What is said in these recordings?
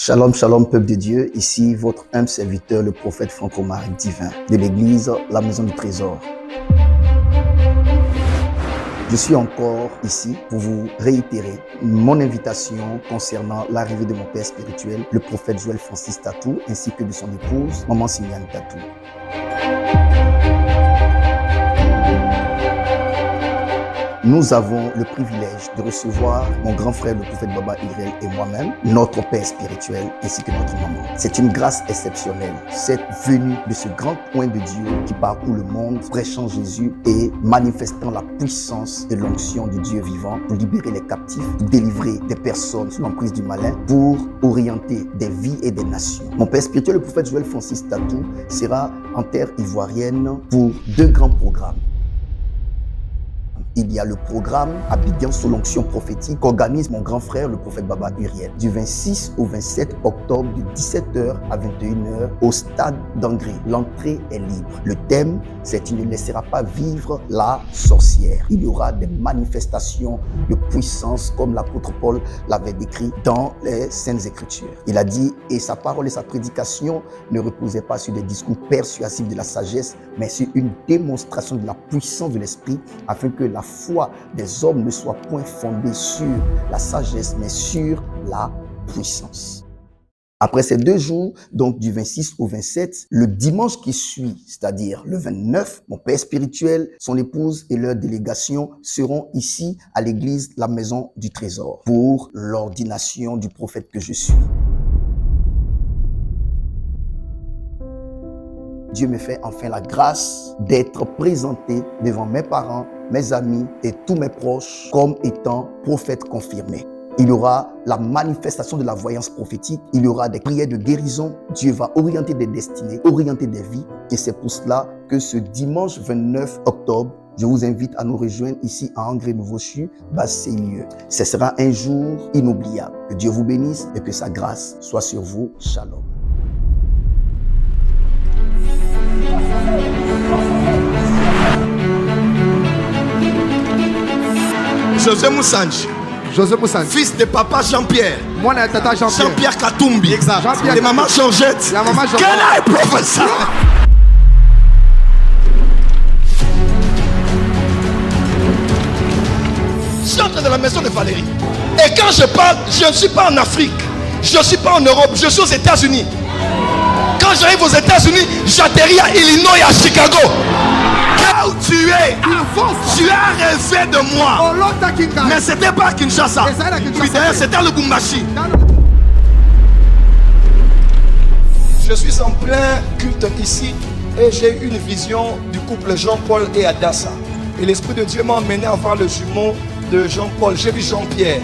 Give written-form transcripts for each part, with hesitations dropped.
Shalom, shalom, peuple de Dieu. Ici, votre humble serviteur, le prophète Franco-Marie Divin de l'église La Maison du Trésor. Je suis encore ici pour vous réitérer mon invitation concernant l'arrivée de mon père spirituel, le prophète Joël Francis Tatou, ainsi que de son épouse, Maman Simiane Tatou. Nous avons le privilège de recevoir mon grand frère, le prophète Baba Uriel et moi-même, notre père spirituel ainsi que notre maman. C'est une grâce exceptionnelle, cette venue de ce grand point de Dieu qui parcourt le monde, prêchant Jésus et manifestant la puissance de l'onction du Dieu vivant pour libérer les captifs, pour délivrer des personnes sous l'emprise du malin, pour orienter des vies et des nations. Mon père spirituel, le prophète Joël Francis Tatou, sera en terre ivoirienne pour 2 grands programmes. Il y a le programme Abidjan sous l'onction prophétique qu'organise mon grand frère, le prophète Baba Uriel, du 26 au 27 octobre de 17h à 21h au stade d'Angré. L'entrée est libre. Le thème, c'est « Tu ne laisseras pas vivre la sorcière ». Il y aura des manifestations de puissance comme l'apôtre Paul l'avait décrit dans les Saintes Écritures. Il a dit, et sa parole et sa prédication ne reposaient pas sur des discours persuasifs de la sagesse, mais sur une démonstration de la puissance de l'esprit, afin que la foi des hommes ne soit point fondée sur la sagesse, mais sur la puissance. Après ces 2 jours, donc du 26 au 27, le dimanche qui suit, c'est-à-dire le 29, mon père spirituel, son épouse et leur délégation seront ici à l'église La Maison du Trésor pour l'ordination du prophète que je suis. Dieu me fait enfin la grâce d'être présenté devant mes parents, mes amis et tous mes proches comme étant prophète confirmé. Il y aura la manifestation de la voyance prophétique, il y aura des prières de guérison. Dieu va orienter des destinées, orienter des vies. Et c'est pour cela que ce dimanche 29 octobre, je vous invite à nous rejoindre ici à Angré Nouveau-Chu, Basse-Lieu. Ce sera un jour inoubliable. Que Dieu vous bénisse et que sa grâce soit sur vous. Shalom. José Moussanji, fils de papa Jean-Pierre, Jean-Pierre Katumbi, de maman Georgette, quel est professeur? J'entre dans la maison de Valérie. Et quand je parle, je ne suis pas en Afrique, je ne suis pas en Europe, je suis aux États-Unis. Quand j'arrive aux États-Unis, j'atterris à Illinois et à Chicago. Là où tu es, tu as rêvé de moi. Mais c'était pas à Kinshasa. Puis d'ailleurs, c'était à Lubumbashi. Je suis en plein culte ici et j'ai eu une vision du couple Jean-Paul et Adassa. Et l'Esprit de Dieu m'a emmené à voir le jumeau de Jean-Paul. J'ai vu Jean-Pierre.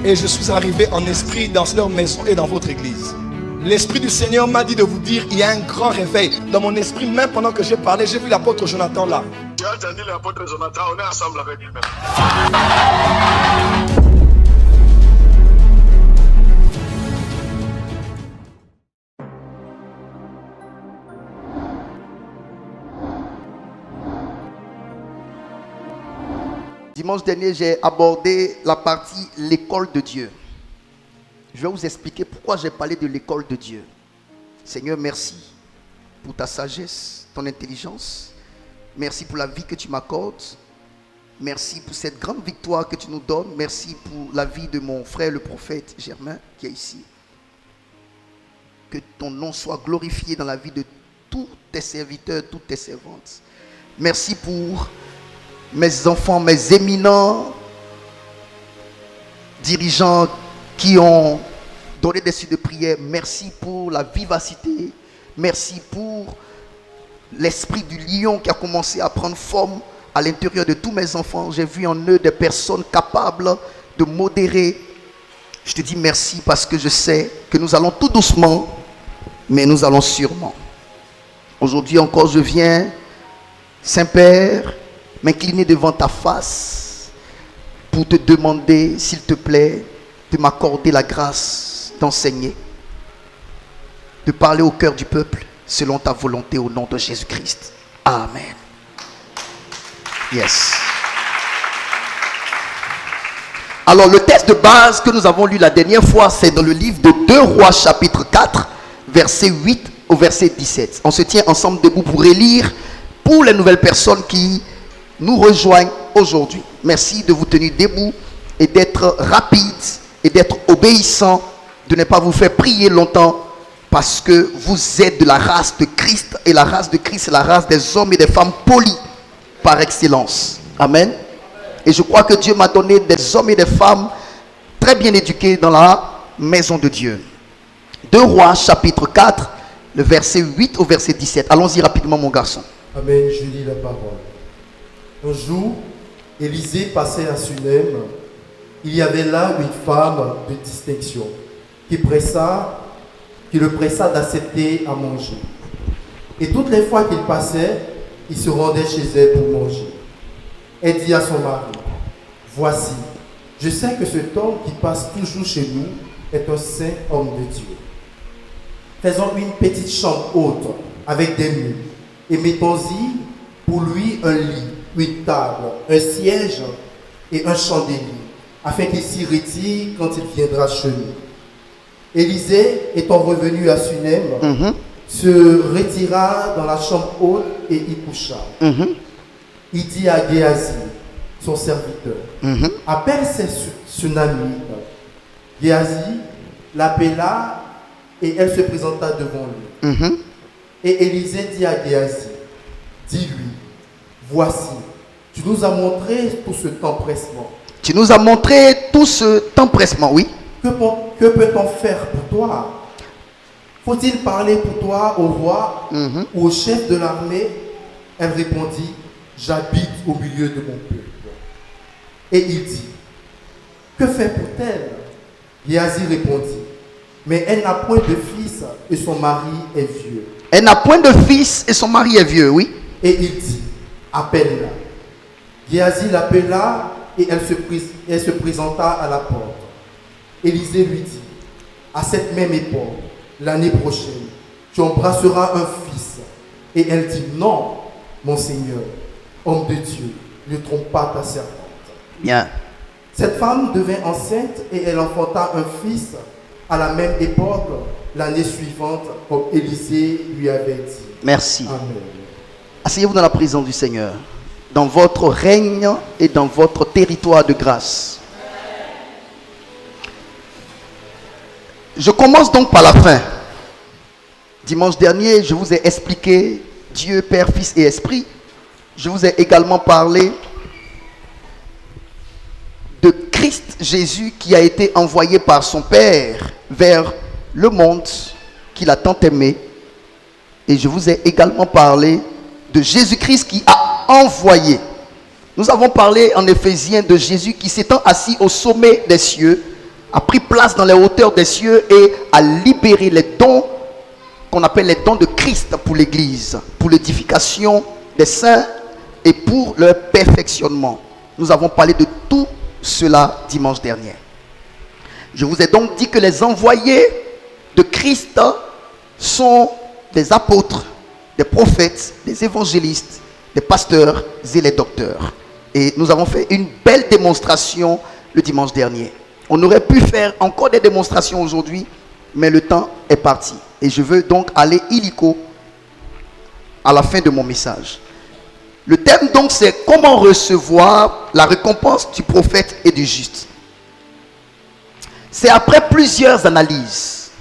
Et je suis arrivé en esprit dans leur maison et dans votre église. L'Esprit du Seigneur m'a dit de vous dire, il y a un grand réveil. Dans mon esprit, même pendant que j'ai parlé, j'ai vu l'apôtre Jonathan là. J'ai entendu l'apôtre Jonathan, on est ensemble avec lui-même. Dimanche dernier, j'ai abordé la partie l'école de Dieu. Je vais vous expliquer pourquoi j'ai parlé de l'école de Dieu. Seigneur, merci pour ta sagesse, ton intelligence. Merci pour la vie que tu m'accordes. Merci pour cette grande victoire que tu nous donnes. Merci pour la vie de mon frère, le prophète Germain, qui est ici. Que ton nom soit glorifié dans la vie de tous tes serviteurs, toutes tes servantes. Merci pour mes enfants, mes éminents dirigeants qui ont donné des suites de prière. Merci pour la vivacité. Merci pour l'esprit du lion qui a commencé à prendre forme à l'intérieur de tous mes enfants. J'ai vu en eux des personnes capables de modérer. Je te dis merci parce que je sais que nous allons tout doucement, mais nous allons sûrement. Aujourd'hui encore, je viens, Saint-Père, m'incliner devant ta face pour te demander, s'il te plaît, de m'accorder la grâce d'enseigner, de parler au cœur du peuple selon ta volonté au nom de Jésus-Christ. Amen. Yes. Alors le texte de base que nous avons lu la dernière fois, c'est dans le livre de 2 Rois chapitre 4, verset 8 au verset 17. On se tient ensemble debout pour relire pour les nouvelles personnes qui nous rejoignent aujourd'hui. Merci de vous tenir debout et d'être rapide et d'être obéissant, de ne pas vous faire prier longtemps parce que vous êtes de la race de Christ et la race de Christ c'est la race des hommes et des femmes polis par excellence. Amen. Et je crois que Dieu m'a donné des hommes et des femmes très bien éduqués dans la maison de Dieu. 2 Rois chapitre 4, le verset 8 au verset 17. Allons-y rapidement mon garçon. Amen, je lis la parole. Un jour, Élisée passait à Sunem. Il y avait là une femme de distinction qui le pressa d'accepter à manger. Et toutes les fois qu'il passait, il se rendait chez elle pour manger. Elle dit à son mari, « Voici, je sais que cet homme qui passe toujours chez nous est un saint homme de Dieu. Faisons une petite chambre haute avec des murs et mettons-y pour lui un lit, une table, un siège et un chandelier, afin qu'il s'y retire quand il viendra chez nous. » Élisée, étant revenu à Sunem, se retira dans la chambre haute et y coucha. Il dit à Géasi, son serviteur, appelle ses Sunamites. Géasi l'appela et elle se présenta devant lui. Et Élisée dit à Géasi, dis-lui, voici, tu nous as montré tout ce temps-pressement. Tu nous as montré tout ce temps-pressement, oui. Que peut-on faire pour toi? Faut-il parler pour toi au roi ou au chef de l'armée? Elle répondit, j'habite au milieu de mon peuple. Et il dit, que fait pour-elle? Géasi répondit, mais elle n'a point de fils et son mari est vieux. Elle n'a point de fils et son mari est vieux, oui. Et il dit, appelle-la. Géasi l'appela et elle se présenta à la porte. Élisée lui dit, à cette même époque, l'année prochaine, tu embrasseras un fils. Et elle dit, non, mon Seigneur, homme de Dieu, ne trompe pas ta servante. Bien. Cette femme devint enceinte et elle enfanta un fils à la même époque, l'année suivante, comme Élisée lui avait dit. Merci. Amen. Asseyez-vous dans la présence du Seigneur, dans votre règne et dans votre territoire de grâce. Je commence donc par la fin. Dimanche dernier, je vous ai expliqué Dieu, Père, Fils et Esprit. Je vous ai également parlé de Christ Jésus qui a été envoyé par son Père vers le monde qu'il a tant aimé. Et je vous ai également parlé de Jésus-Christ qui a envoyé. Nous avons parlé en Éphésiens de Jésus qui s'étant assis au sommet des cieux, a pris place dans les hauteurs des cieux et a libéré les dons qu'on appelle les dons de Christ pour l'Église, pour l'édification des saints et pour leur perfectionnement. Nous avons parlé de tout cela dimanche dernier. Je vous ai donc dit que les envoyés de Christ sont des apôtres, des prophètes, des évangélistes, des pasteurs et les docteurs. Et nous avons fait une belle démonstration le dimanche dernier. On aurait pu faire encore des démonstrations aujourd'hui, mais le temps est parti. Et je veux donc aller illico à la fin de mon message. Le thème donc c'est comment recevoir la récompense du prophète et du juste. C'est après plusieurs analyses,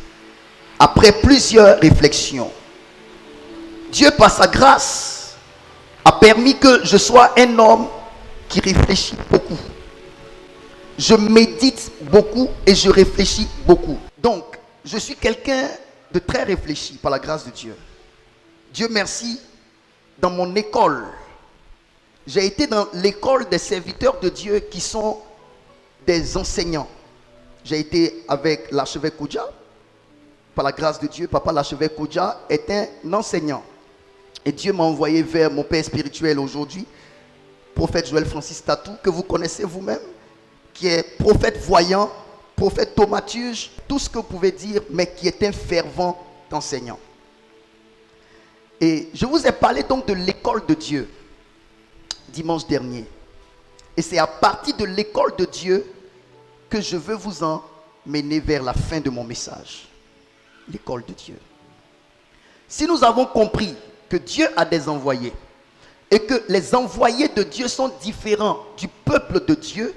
après plusieurs réflexions, Dieu par sa grâce a permis que je sois un homme qui réfléchit beaucoup. Je médite beaucoup et je réfléchis beaucoup. Donc, je suis quelqu'un de très réfléchi par la grâce de Dieu. Dieu merci, dans mon école, j'ai été dans l'école des serviteurs de Dieu qui sont des enseignants. J'ai été avec l'archevêque Koudja. Par la grâce de Dieu, papa l'archevêque Koudja est un enseignant. Et Dieu m'a envoyé vers mon père spirituel aujourd'hui, prophète Joël Francis Tatou, que vous connaissez vous-même, qui est prophète voyant, prophète thaumaturge, tout ce que vous pouvez dire, mais qui est un fervent enseignant. Et je vous ai parlé donc de l'école de Dieu, dimanche dernier. Et c'est à partir de l'école de Dieu que je veux vous emmener vers la fin de mon message. L'école de Dieu. Si nous avons compris que Dieu a des envoyés et que les envoyés de Dieu sont différents du peuple de Dieu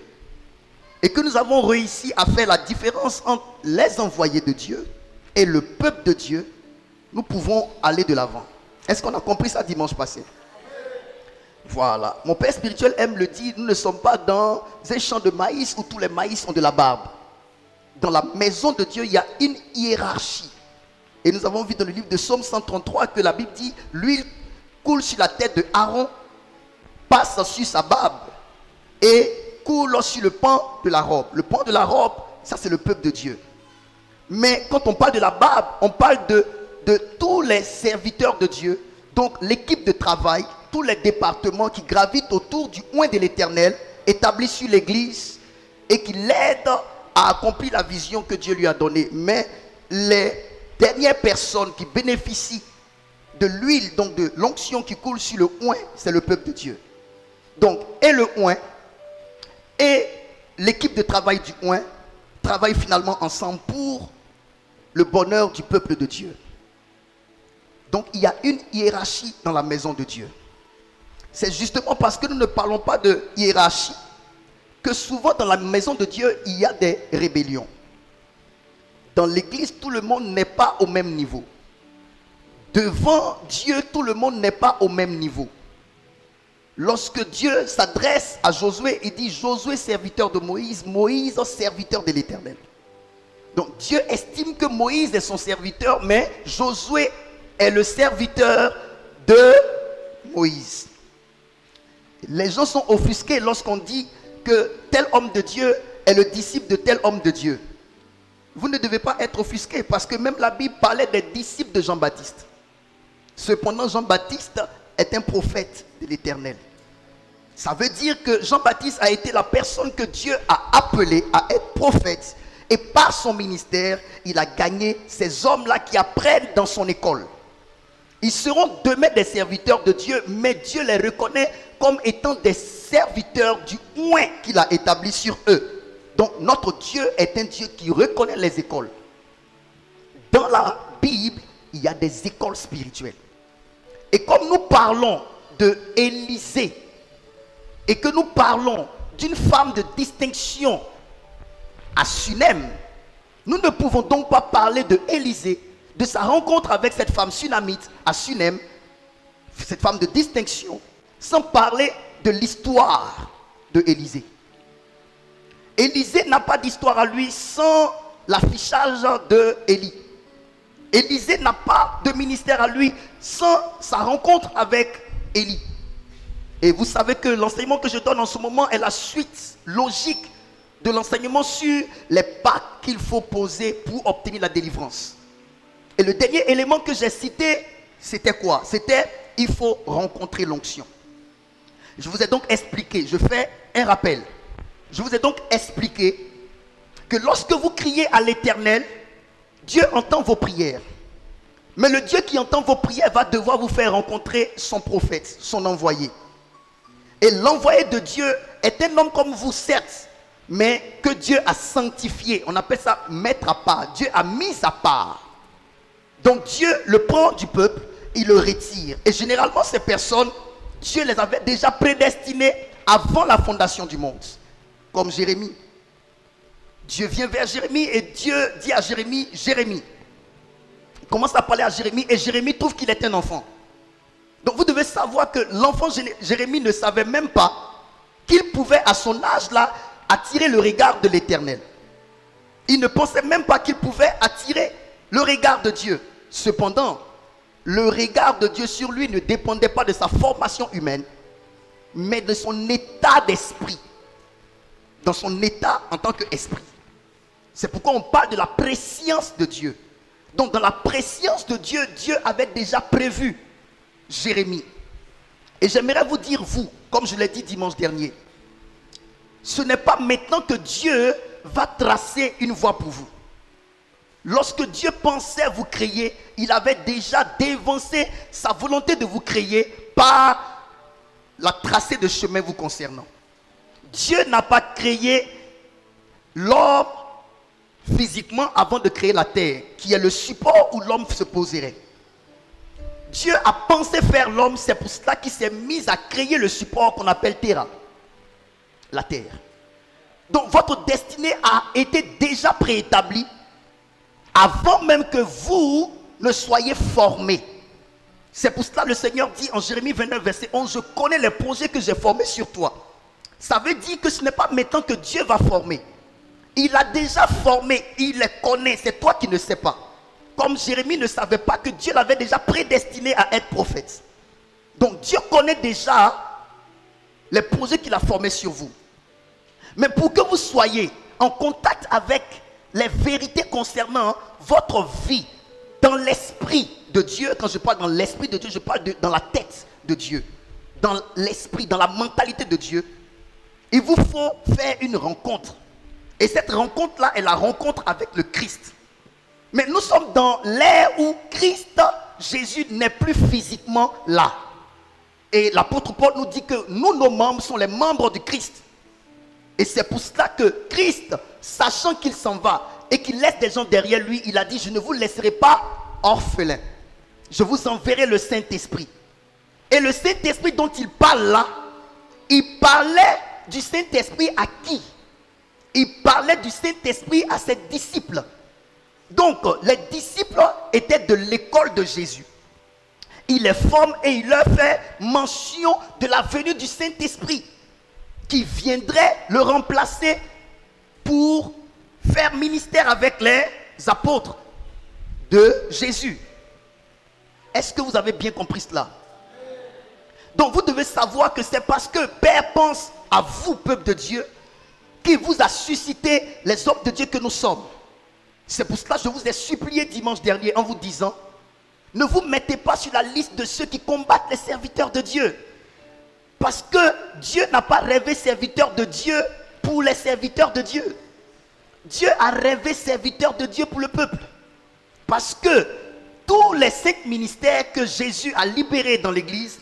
et que nous avons réussi à faire la différence entre les envoyés de Dieu et le peuple de Dieu, nous pouvons aller de l'avant. Est-ce qu'on a compris ça dimanche passé? Voilà. Mon père spirituel aime le dire, nous ne sommes pas dans un champ de maïs où tous les maïs ont de la barbe. Dans la maison de Dieu, il y a une hiérarchie. Et nous avons vu dans le livre de Psaume 133 que la Bible dit, l'huile coule sur la tête de Aaron, passe sur sa barbe et coule sur le pan de la robe. Le pan de la robe, ça c'est le peuple de Dieu. Mais quand on parle de la barbe, on parle de tous les serviteurs de Dieu. Donc l'équipe de travail, tous les départements qui gravitent autour du oint de l'Éternel, établis sur l'église et qui l'aident à accomplir la vision que Dieu lui a donnée. Mais les dernières personnes qui bénéficient de l'huile, donc de l'onction qui coule sur le oint, c'est le peuple de Dieu. Donc, et le oint et l'équipe de travail du oint travaillent finalement ensemble pour le bonheur du peuple de Dieu. Donc, il y a une hiérarchie dans la maison de Dieu. C'est justement parce que nous ne parlons pas de hiérarchie que souvent dans la maison de Dieu, il y a des rébellions. Dans l'église, tout le monde n'est pas au même niveau. Devant Dieu, tout le monde n'est pas au même niveau. Lorsque Dieu s'adresse à Josué, il dit Josué, serviteur de Moïse, Moïse, serviteur de l'Éternel. Donc Dieu estime que Moïse est son serviteur, mais Josué est le serviteur de Moïse. Les gens sont offusqués lorsqu'on dit que tel homme de Dieu est le disciple de tel homme de Dieu. Vous ne devez pas être offusqués parce que même la Bible parlait des disciples de Jean-Baptiste. Cependant, Jean-Baptiste est un prophète de l'Éternel. Ça veut dire que Jean-Baptiste a été la personne que Dieu a appelée à être prophète. Et par son ministère, il a gagné ces hommes-là qui apprennent dans son école. Ils seront demain des serviteurs de Dieu, mais Dieu les reconnaît comme étant des serviteurs du oint qu'il a établi sur eux. Donc notre Dieu est un Dieu qui reconnaît les écoles. Dans la Bible, il y a des écoles spirituelles. Et comme nous parlons de Élisée, et que nous parlons d'une femme de distinction à Sunem, nous ne pouvons donc pas parler de Élisée, de sa rencontre avec cette femme sunamite à Sunem, cette femme de distinction, sans parler de l'histoire de Élisée. Élisée n'a pas d'histoire à lui sans l'affichage de Élie. Élisée n'a pas de ministère à lui sans sa rencontre avec Élie. Et vous savez que l'enseignement que je donne en ce moment est la suite logique de l'enseignement sur les pas qu'il faut poser pour obtenir la délivrance. Et le dernier élément que j'ai cité, c'était quoi? C'était il faut rencontrer l'onction. Je vous ai donc expliqué, je fais un rappel. Je vous ai donc expliqué que lorsque vous criez à l'Éternel, Dieu entend vos prières. Mais le Dieu qui entend vos prières va devoir vous faire rencontrer son prophète, son envoyé. Et l'envoyé de Dieu est un homme comme vous, certes, mais que Dieu a sanctifié. On appelle ça mettre à part. Dieu a mis à part. Donc Dieu le prend du peuple, il le retire. Et généralement, ces personnes, Dieu les avait déjà prédestinées avant la fondation du monde. Comme Jérémie. Dieu vient vers Jérémie et Dieu dit à Jérémie, Jérémie. Il commence à parler à Jérémie et Jérémie trouve qu'il est un enfant. Donc vous devez savoir que l'enfant Jérémie ne savait même pas qu'il pouvait à son âge là attirer le regard de l'Éternel. Il ne pensait même pas qu'il pouvait attirer le regard de Dieu. Cependant, le regard de Dieu sur lui ne dépendait pas de sa formation humaine, mais de son état d'esprit. Dans son état en tant qu'esprit. C'est pourquoi on parle de la préscience de Dieu. Donc dans la préscience de Dieu, Dieu avait déjà prévu Jérémie. Et j'aimerais vous dire, vous, comme je l'ai dit dimanche dernier, ce n'est pas maintenant que Dieu va tracer une voie pour vous. Lorsque Dieu pensait vous créer, il avait déjà dévancé sa volonté de vous créer par la tracée de chemin vous concernant. Dieu n'a pas créé l'homme physiquement avant de créer la terre, qui est le support où l'homme se poserait. Dieu a pensé faire l'homme, c'est pour cela qu'il s'est mis à créer le support qu'on appelle Terra, la terre. Donc votre destinée a été déjà préétablie avant même que vous ne soyez formés. C'est pour cela que le Seigneur dit en Jérémie 29 verset 11, je connais les projets que j'ai formés sur toi. Ça veut dire que ce n'est pas maintenant que Dieu va former. Il a déjà formé, il les connaît, c'est toi qui ne sais pas. Comme Jérémie ne savait pas que Dieu l'avait déjà prédestiné à être prophète. Donc Dieu connaît déjà les projets qu'il a formés sur vous. Mais pour que vous soyez en contact avec les vérités concernant votre vie dans l'esprit de Dieu, quand je parle dans l'esprit de Dieu, je parle dans la tête de Dieu, dans l'esprit, dans la mentalité de Dieu, il vous faut faire une rencontre. Et cette rencontre-là est la rencontre avec le Christ. Mais nous sommes dans l'ère où Christ, Jésus, n'est plus physiquement là. Et l'apôtre Paul nous dit que nous, nos membres, sont les membres du Christ. Et c'est pour cela que Christ, sachant qu'il s'en va et qu'il laisse des gens derrière lui, il a dit, je ne vous laisserai pas orphelins. Je vous enverrai le Saint-Esprit. Et le Saint-Esprit dont il parle là, il parlait du Saint-Esprit à qui? Il parlait du Saint-Esprit à ses disciples. Donc, les disciples étaient de l'école de Jésus. Il les forme et il leur fait mention de la venue du Saint-Esprit qui viendrait le remplacer pour faire ministère avec les apôtres de Jésus. Est-ce que vous avez bien compris cela? Donc, vous devez savoir que c'est parce que Père pense à vous, peuple de Dieu, qui vous a suscité les hommes de Dieu que nous sommes. C'est pour cela que je vous ai supplié dimanche dernier en vous disant, ne vous mettez pas sur la liste de ceux qui combattent les serviteurs de Dieu. Parce que Dieu n'a pas rêvé serviteur de Dieu pour les serviteurs de Dieu. Dieu a rêvé serviteur de Dieu pour le peuple. Parce que tous les 5 ministères que Jésus a libérés dans l'église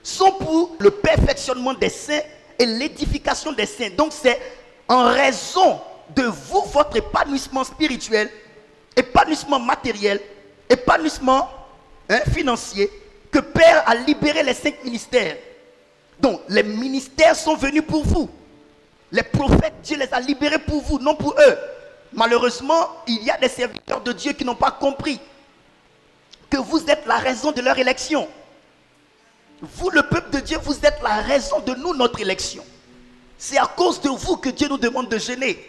sont pour le perfectionnement des saints et l'édification des saints. Donc c'est en raison de vous, votre épanouissement spirituel, épanouissement matériel, épanouissement financier, que Père a libéré les 5 ministères. Donc les ministères sont venus pour vous. Les prophètes, Dieu les a libérés pour vous, non pour eux. Malheureusement, il y a des serviteurs de Dieu qui n'ont pas compris que vous êtes la raison de leur élection. Vous, le peuple de Dieu, vous êtes la raison de nous, notre élection. C'est à cause de vous que Dieu nous demande de jeûner.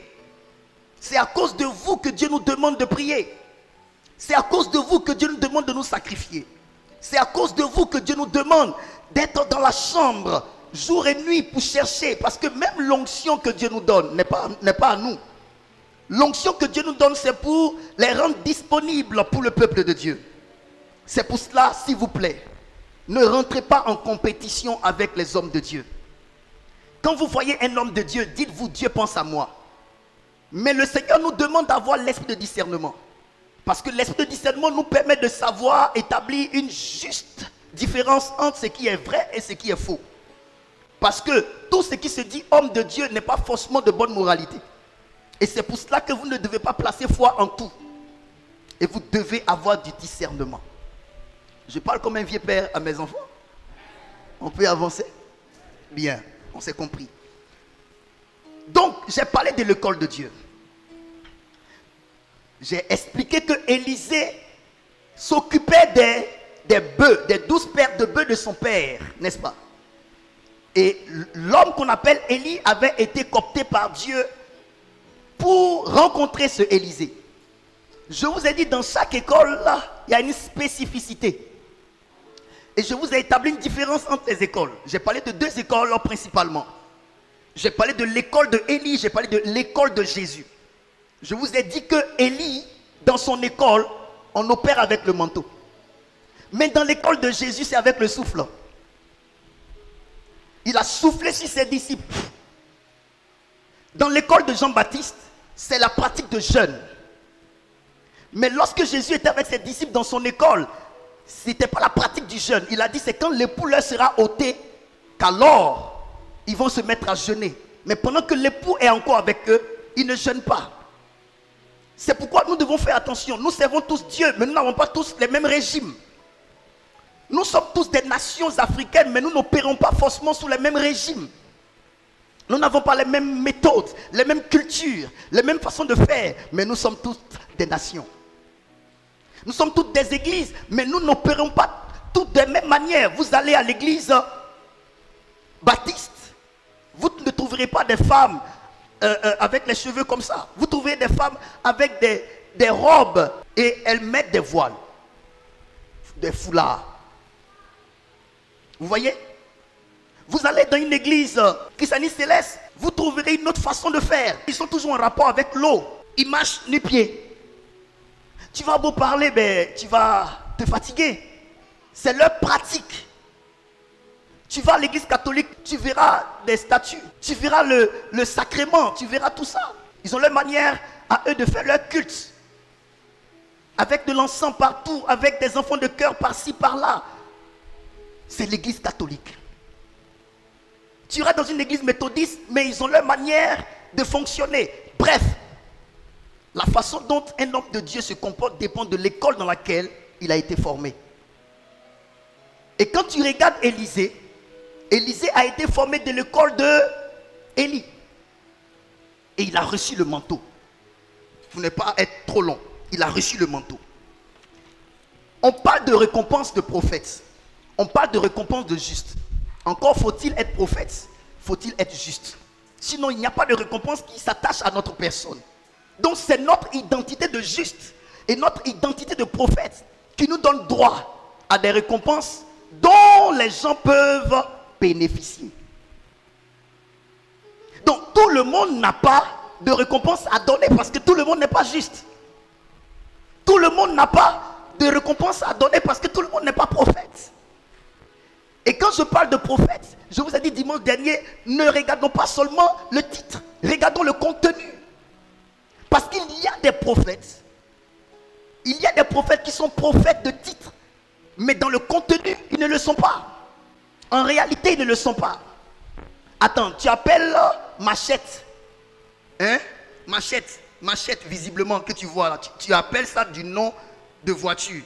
C'est à cause de vous que Dieu nous demande de prier. C'est à cause de vous que Dieu nous demande de nous sacrifier. C'est à cause de vous que Dieu nous demande d'être dans la chambre jour et nuit pour chercher. Parce que même l'onction que Dieu nous donne n'est pas à nous. L'onction que Dieu nous donne, c'est pour les rendre disponibles pour le peuple de Dieu. C'est pour cela, s'il vous plaît, ne rentrez pas en compétition avec les hommes de Dieu. Quand vous voyez un homme de Dieu, dites-vous, Dieu pense à moi. Mais le Seigneur nous demande d'avoir l'esprit de discernement. Parce que l'esprit de discernement nous permet de savoir établir une juste différence entre ce qui est vrai et ce qui est faux. Parce que tout ce qui se dit homme de Dieu n'est pas forcément de bonne moralité. Et c'est pour cela que vous ne devez pas placer foi en tout. Et vous devez avoir du discernement. Je parle comme un vieux père à mes enfants. On peut avancer? Bien, on s'est compris. Donc, j'ai parlé de l'école de Dieu. J'ai expliqué que Élisée s'occupait des bœufs, des 12 paires de bœufs de son père, n'est-ce pas? Et l'homme qu'on appelle Élie avait été coopté par Dieu pour rencontrer ce Élisée. Je vous ai dit, dans chaque école, là, il y a une spécificité. Et je vous ai établi une différence entre les écoles. J'ai parlé de 2 écoles principalement. J'ai parlé de l'école de Élie, j'ai parlé de l'école de Jésus. Je vous ai dit que Élie, dans son école, on opère avec le manteau. Mais dans l'école de Jésus, c'est avec le souffle. Il a soufflé sur ses disciples. Dans l'école de Jean-Baptiste, c'est la pratique de jeûne. Mais lorsque Jésus était avec ses disciples dans son école, ce n'était pas la pratique du jeûne. Il a dit, c'est quand l'époux leur sera ôté, qu'alors, ils vont se mettre à jeûner. Mais pendant que l'époux est encore avec eux, ils ne jeûnent pas. C'est pourquoi nous devons faire attention. Nous servons tous Dieu, mais nous n'avons pas tous les mêmes régimes. Nous sommes tous des nations africaines, mais nous n'opérons pas forcément sous les mêmes régimes. Nous n'avons pas les mêmes méthodes, les mêmes cultures, les mêmes façons de faire, mais nous sommes tous des nations. Nous sommes toutes des églises, mais nous n'opérons pas toutes de la même manière. Vous allez à l'église baptiste, vous ne trouverez pas des femmes avec les cheveux comme ça. Vous trouverez des femmes avec des robes et elles mettent des voiles, des foulards. Vous voyez? Vous allez dans une église christianiste céleste, vous trouverez une autre façon de faire. Ils sont toujours en rapport avec l'eau. Ils marchent nu-pieds. Tu vas beau parler, mais tu vas te fatiguer. C'est leur pratique. Tu vas à l'église catholique, tu verras des statues, tu verras le sacrement, tu verras tout ça. Ils ont leur manière à eux de faire leur culte. Avec de l'encens partout, avec des enfants de cœur par-ci, par-là. C'est l'église catholique. Tu iras dans une église méthodiste, mais ils ont leur manière de fonctionner. Bref, la façon dont un homme de Dieu se comporte dépend de l'école dans laquelle il a été formé. Et quand tu regardes Élisée, Élisée a été formé de l'école de Élie. Et il a reçu le manteau. Vous n'allez pas être trop long. Il a reçu le manteau. On parle de récompense de prophète. On parle de récompense de juste. Encore faut-il être prophète, faut-il être juste. Sinon, il n'y a pas de récompense qui s'attache à notre personne. Donc, c'est notre identité de juste et notre identité de prophète qui nous donne droit à des récompenses dont les gens peuvent bénéficier. Donc, tout le monde n'a pas de récompense à donner parce que tout le monde n'est pas juste. Tout le monde n'a pas de récompense à donner parce que tout le monde n'est pas prophète. Et quand je parle de prophète, je vous ai dit dimanche dernier, ne regardons pas seulement le titre, regardons le contenu. Parce qu'il y a des prophètes, il y a des prophètes qui sont prophètes de titre, mais dans le contenu, ils ne le sont pas. En réalité, ils ne le sont pas. Attends, tu appelles machette, hein? Machette visiblement que tu vois là, tu appelles ça du nom de voiture.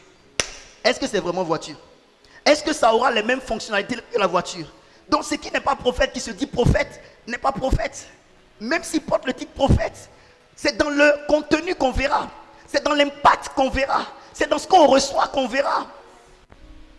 Est-ce que c'est vraiment voiture? Est-ce que ça aura les mêmes fonctionnalités que la voiture? Donc ce qui n'est pas prophète, qui se dit prophète, n'est pas prophète. Même s'il porte le titre prophète, c'est dans le contenu qu'on verra. C'est dans l'impact qu'on verra. C'est dans ce qu'on reçoit qu'on verra.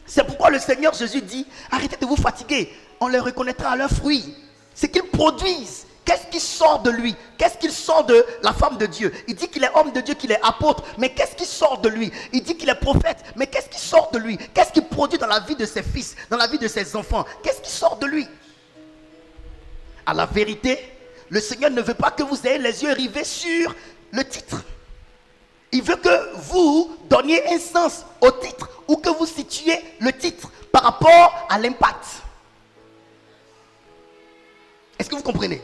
C'est pourquoi le Seigneur Jésus dit, arrêtez de vous fatiguer, on les reconnaîtra à leurs fruits. C'est qu'ils produisent. Qu'est-ce qui sort de lui? Qu'est-ce qu'il sort de la femme de Dieu? Il dit qu'il est homme de Dieu, qu'il est apôtre, mais qu'est-ce qui sort de lui? Il dit qu'il est prophète, mais qu'est-ce qui sort de lui? Qu'est-ce qu'il produit dans la vie de ses fils, dans la vie de ses enfants? Qu'est-ce qui sort de lui? À la vérité, le Seigneur ne veut pas que vous ayez les yeux rivés sur le titre. Il veut que vous donniez un sens au titre ou que vous situiez le titre par rapport à l'impact. Est-ce que vous comprenez?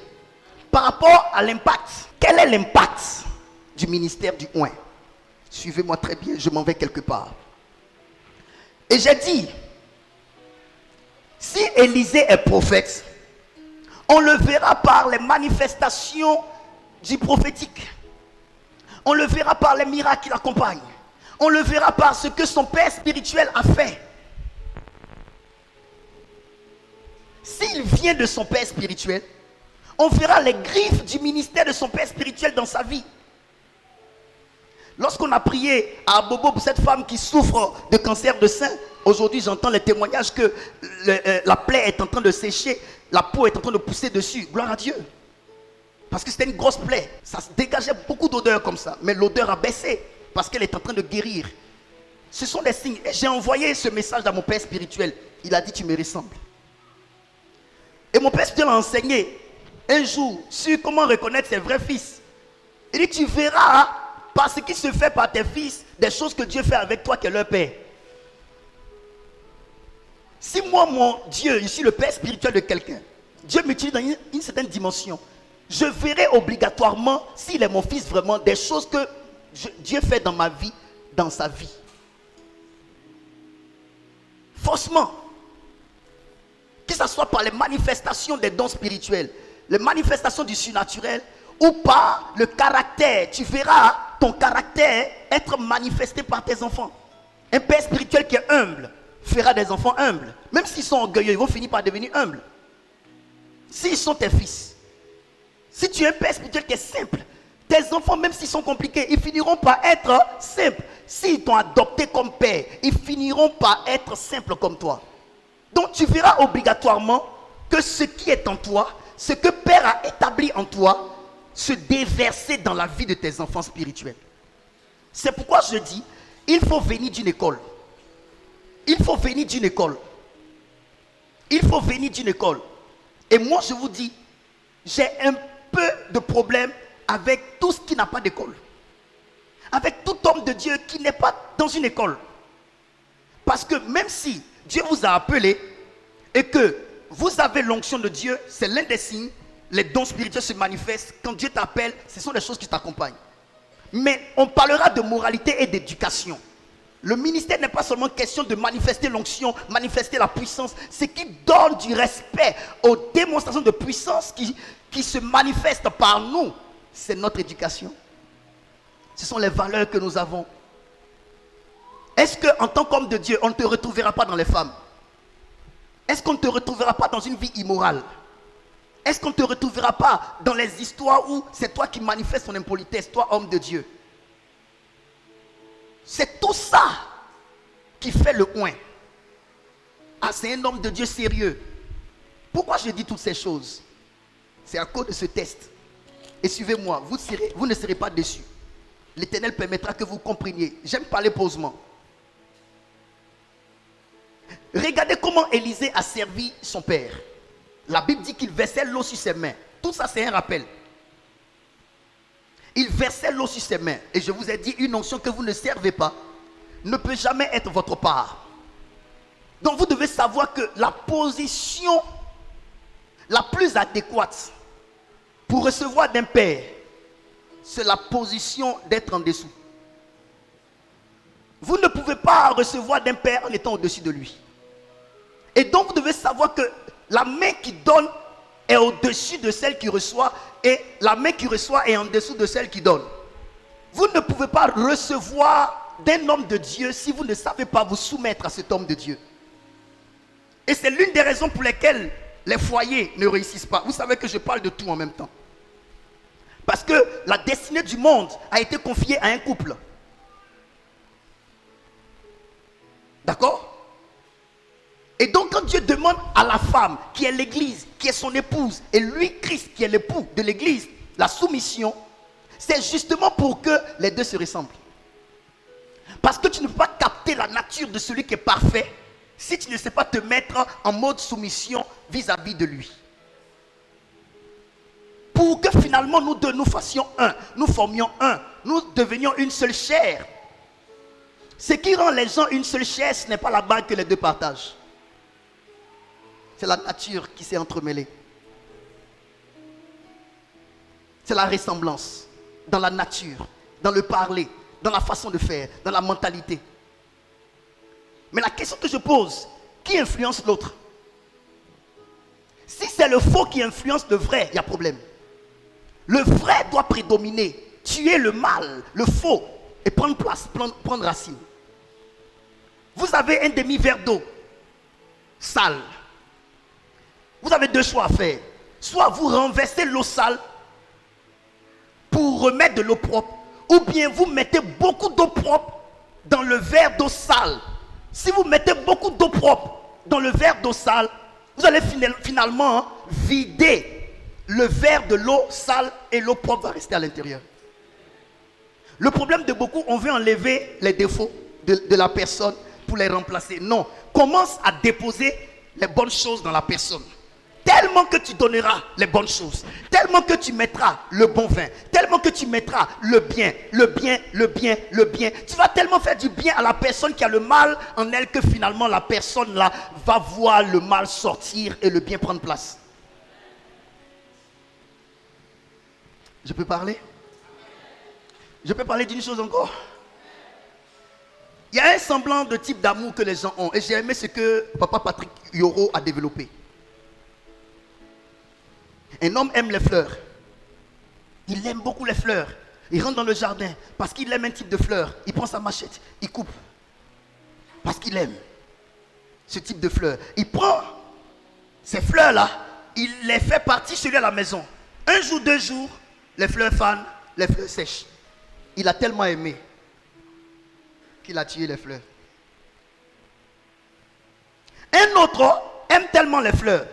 Par rapport à l'impact, quel est l'impact du ministère du oint? Suivez-moi très bien, je m'en vais quelque part. Et j'ai dit, si Élisée est prophète, on le verra par les manifestations du prophétique. On le verra par les miracles qui l'accompagnent. On le verra par ce que son père spirituel a fait. S'il vient de son père spirituel, on verra les griffes du ministère de son père spirituel dans sa vie. Lorsqu'on a prié à Abobo pour cette femme qui souffre de cancer de sein, aujourd'hui j'entends les témoignages que la plaie est en train de sécher, la peau est en train de pousser dessus. Gloire à Dieu. Parce que c'était une grosse plaie. Ça se dégageait beaucoup d'odeur comme ça. Mais l'odeur a baissé parce qu'elle est en train de guérir. Ce sont des signes. Et j'ai envoyé ce message à mon père spirituel. Il a dit, tu me ressembles. Et mon père spirituel a enseigné un jour sur comment reconnaître ses vrais fils. Il dit, tu verras par ce qui se fait par tes fils des choses que Dieu fait avec toi qui est leur père. Si moi, mon Dieu, je suis le père spirituel de quelqu'un, Dieu m'utilise dans une certaine dimension, je verrai obligatoirement, s'il est mon fils vraiment, des choses que Dieu fait dans ma vie, dans sa vie. Forcément. Que ce soit par les manifestations des dons spirituels, les manifestations du surnaturel, ou par le caractère. Tu verras ton caractère être manifesté par tes enfants. Un père spirituel qui est humble fera des enfants humbles. Même s'ils sont orgueilleux, ils vont finir par devenir humbles. S'ils sont tes fils. Si tu es un père spirituel qui est simple, tes enfants, même s'ils sont compliqués, ils finiront par être simples. S'ils t'ont adopté comme père, ils finiront par être simples comme toi. Donc tu verras obligatoirement que ce qui est en toi, ce que Père a établi en toi, se déverser dans la vie de tes enfants spirituels. C'est pourquoi je dis, il faut venir d'une école. Il faut venir d'une école. Il faut venir d'une école. Et moi je vous dis, j'ai un peu de problème avec tout ce qui n'a pas d'école. Avec tout homme de Dieu qui n'est pas dans une école. Parce que même si Dieu vous a appelé et que vous avez l'onction de Dieu, c'est l'un des signes, les dons spirituels se manifestent. Quand Dieu t'appelle, ce sont des choses qui t'accompagnent. Mais on parlera de moralité et d'éducation. Le ministère n'est pas seulement question de manifester l'onction, manifester la puissance. Ce qui donne du respect aux démonstrations de puissance qui se manifestent par nous, c'est notre éducation. Ce sont les valeurs que nous avons. Est-ce qu'en tant qu'homme de Dieu, on ne te retrouvera pas dans les femmes? Est-ce qu'on ne te retrouvera pas dans une vie immorale? Est-ce qu'on ne te retrouvera pas dans les histoires où c'est toi qui manifestes ton impolitesse, toi homme de Dieu? C'est tout ça qui fait le oint. Ah, c'est un homme de Dieu sérieux. Pourquoi je dis toutes ces choses? C'est à cause de ce test. Et suivez-moi, vous ne serez pas déçus. L'Éternel permettra que vous compreniez. J'aime parler posément. Regardez comment Élisée a servi son père. La Bible dit qu'il versait l'eau sur ses mains. Tout ça, c'est un rappel. Il versait l'eau sur ses mains. Et je vous ai dit, une onction que vous ne servez pas ne peut jamais être votre part. Donc vous devez savoir que la position la plus adéquate pour recevoir d'un père, c'est la position d'être en dessous. Vous ne pouvez pas recevoir d'un père en étant au-dessus de lui. Et donc vous devez savoir que la main qui donne est au-dessus de celle qui reçoit et la main qui reçoit est en dessous de celle qui donne. Vous ne pouvez pas recevoir d'un homme de Dieu si vous ne savez pas vous soumettre à cet homme de Dieu. Et c'est l'une des raisons pour lesquelles les foyers ne réussissent pas. Vous savez que je parle de tout en même temps. Parce que la destinée du monde a été confiée à un couple. D'accord? Et donc quand Dieu demande à la femme qui est l'église, qui est son épouse, et lui, Christ, qui est l'époux de l'église, la soumission, c'est justement pour que les deux se ressemblent. Parce que tu ne peux pas capter la nature de celui qui est parfait si tu ne sais pas te mettre en mode soumission vis-à-vis de lui. Pour que finalement nous deux nous fassions un, nous formions un, nous devenions une seule chair. Ce qui rend les gens une seule chair, ce n'est pas la bague que les deux partagent. C'est la nature qui s'est entremêlée. C'est la ressemblance dans la nature, dans le parler, dans la façon de faire, dans la mentalité. Mais la question que je pose, qui influence l'autre? Si c'est le faux qui influence le vrai, il y a problème. Le vrai doit prédominer, tuer le mal, le faux, et prendre place, prendre racine. Vous avez un demi-verre d'eau sale. Vous avez deux choix à faire. Soit vous renversez l'eau sale pour remettre de l'eau propre, ou bien vous mettez beaucoup d'eau propre dans le verre d'eau sale. Si vous mettez beaucoup d'eau propre dans le verre d'eau sale, vous allez finalement vider le verre de l'eau sale et l'eau propre va rester à l'intérieur. Le problème de beaucoup, on veut enlever les défauts de la personne pour les remplacer. Non, commence à déposer les bonnes choses dans la personne. Tellement que tu donneras les bonnes choses, tellement que tu mettras le bon vin, tellement que tu mettras le bien, le bien, le bien, le bien. Tu vas tellement faire du bien à la personne qui a le mal en elle que finalement la personne là va voir le mal sortir et le bien prendre place. Je peux parler? Je peux parler d'une chose encore? Il y a un semblant de type d'amour que les gens ont. Et j'ai aimé ce que Papa Patrick Yoro a développé. Un homme aime les fleurs. Il aime beaucoup les fleurs. Il rentre dans le jardin parce qu'il aime un type de fleurs. Il prend sa machette, il coupe. Parce qu'il aime ce type de fleurs. Il prend ces fleurs-là, il les fait partir chez lui à la maison. Un jour, 2 jours, les fleurs fanent, les fleurs sèchent. Il a tellement aimé qu'il a tué les fleurs. Un autre aime tellement les fleurs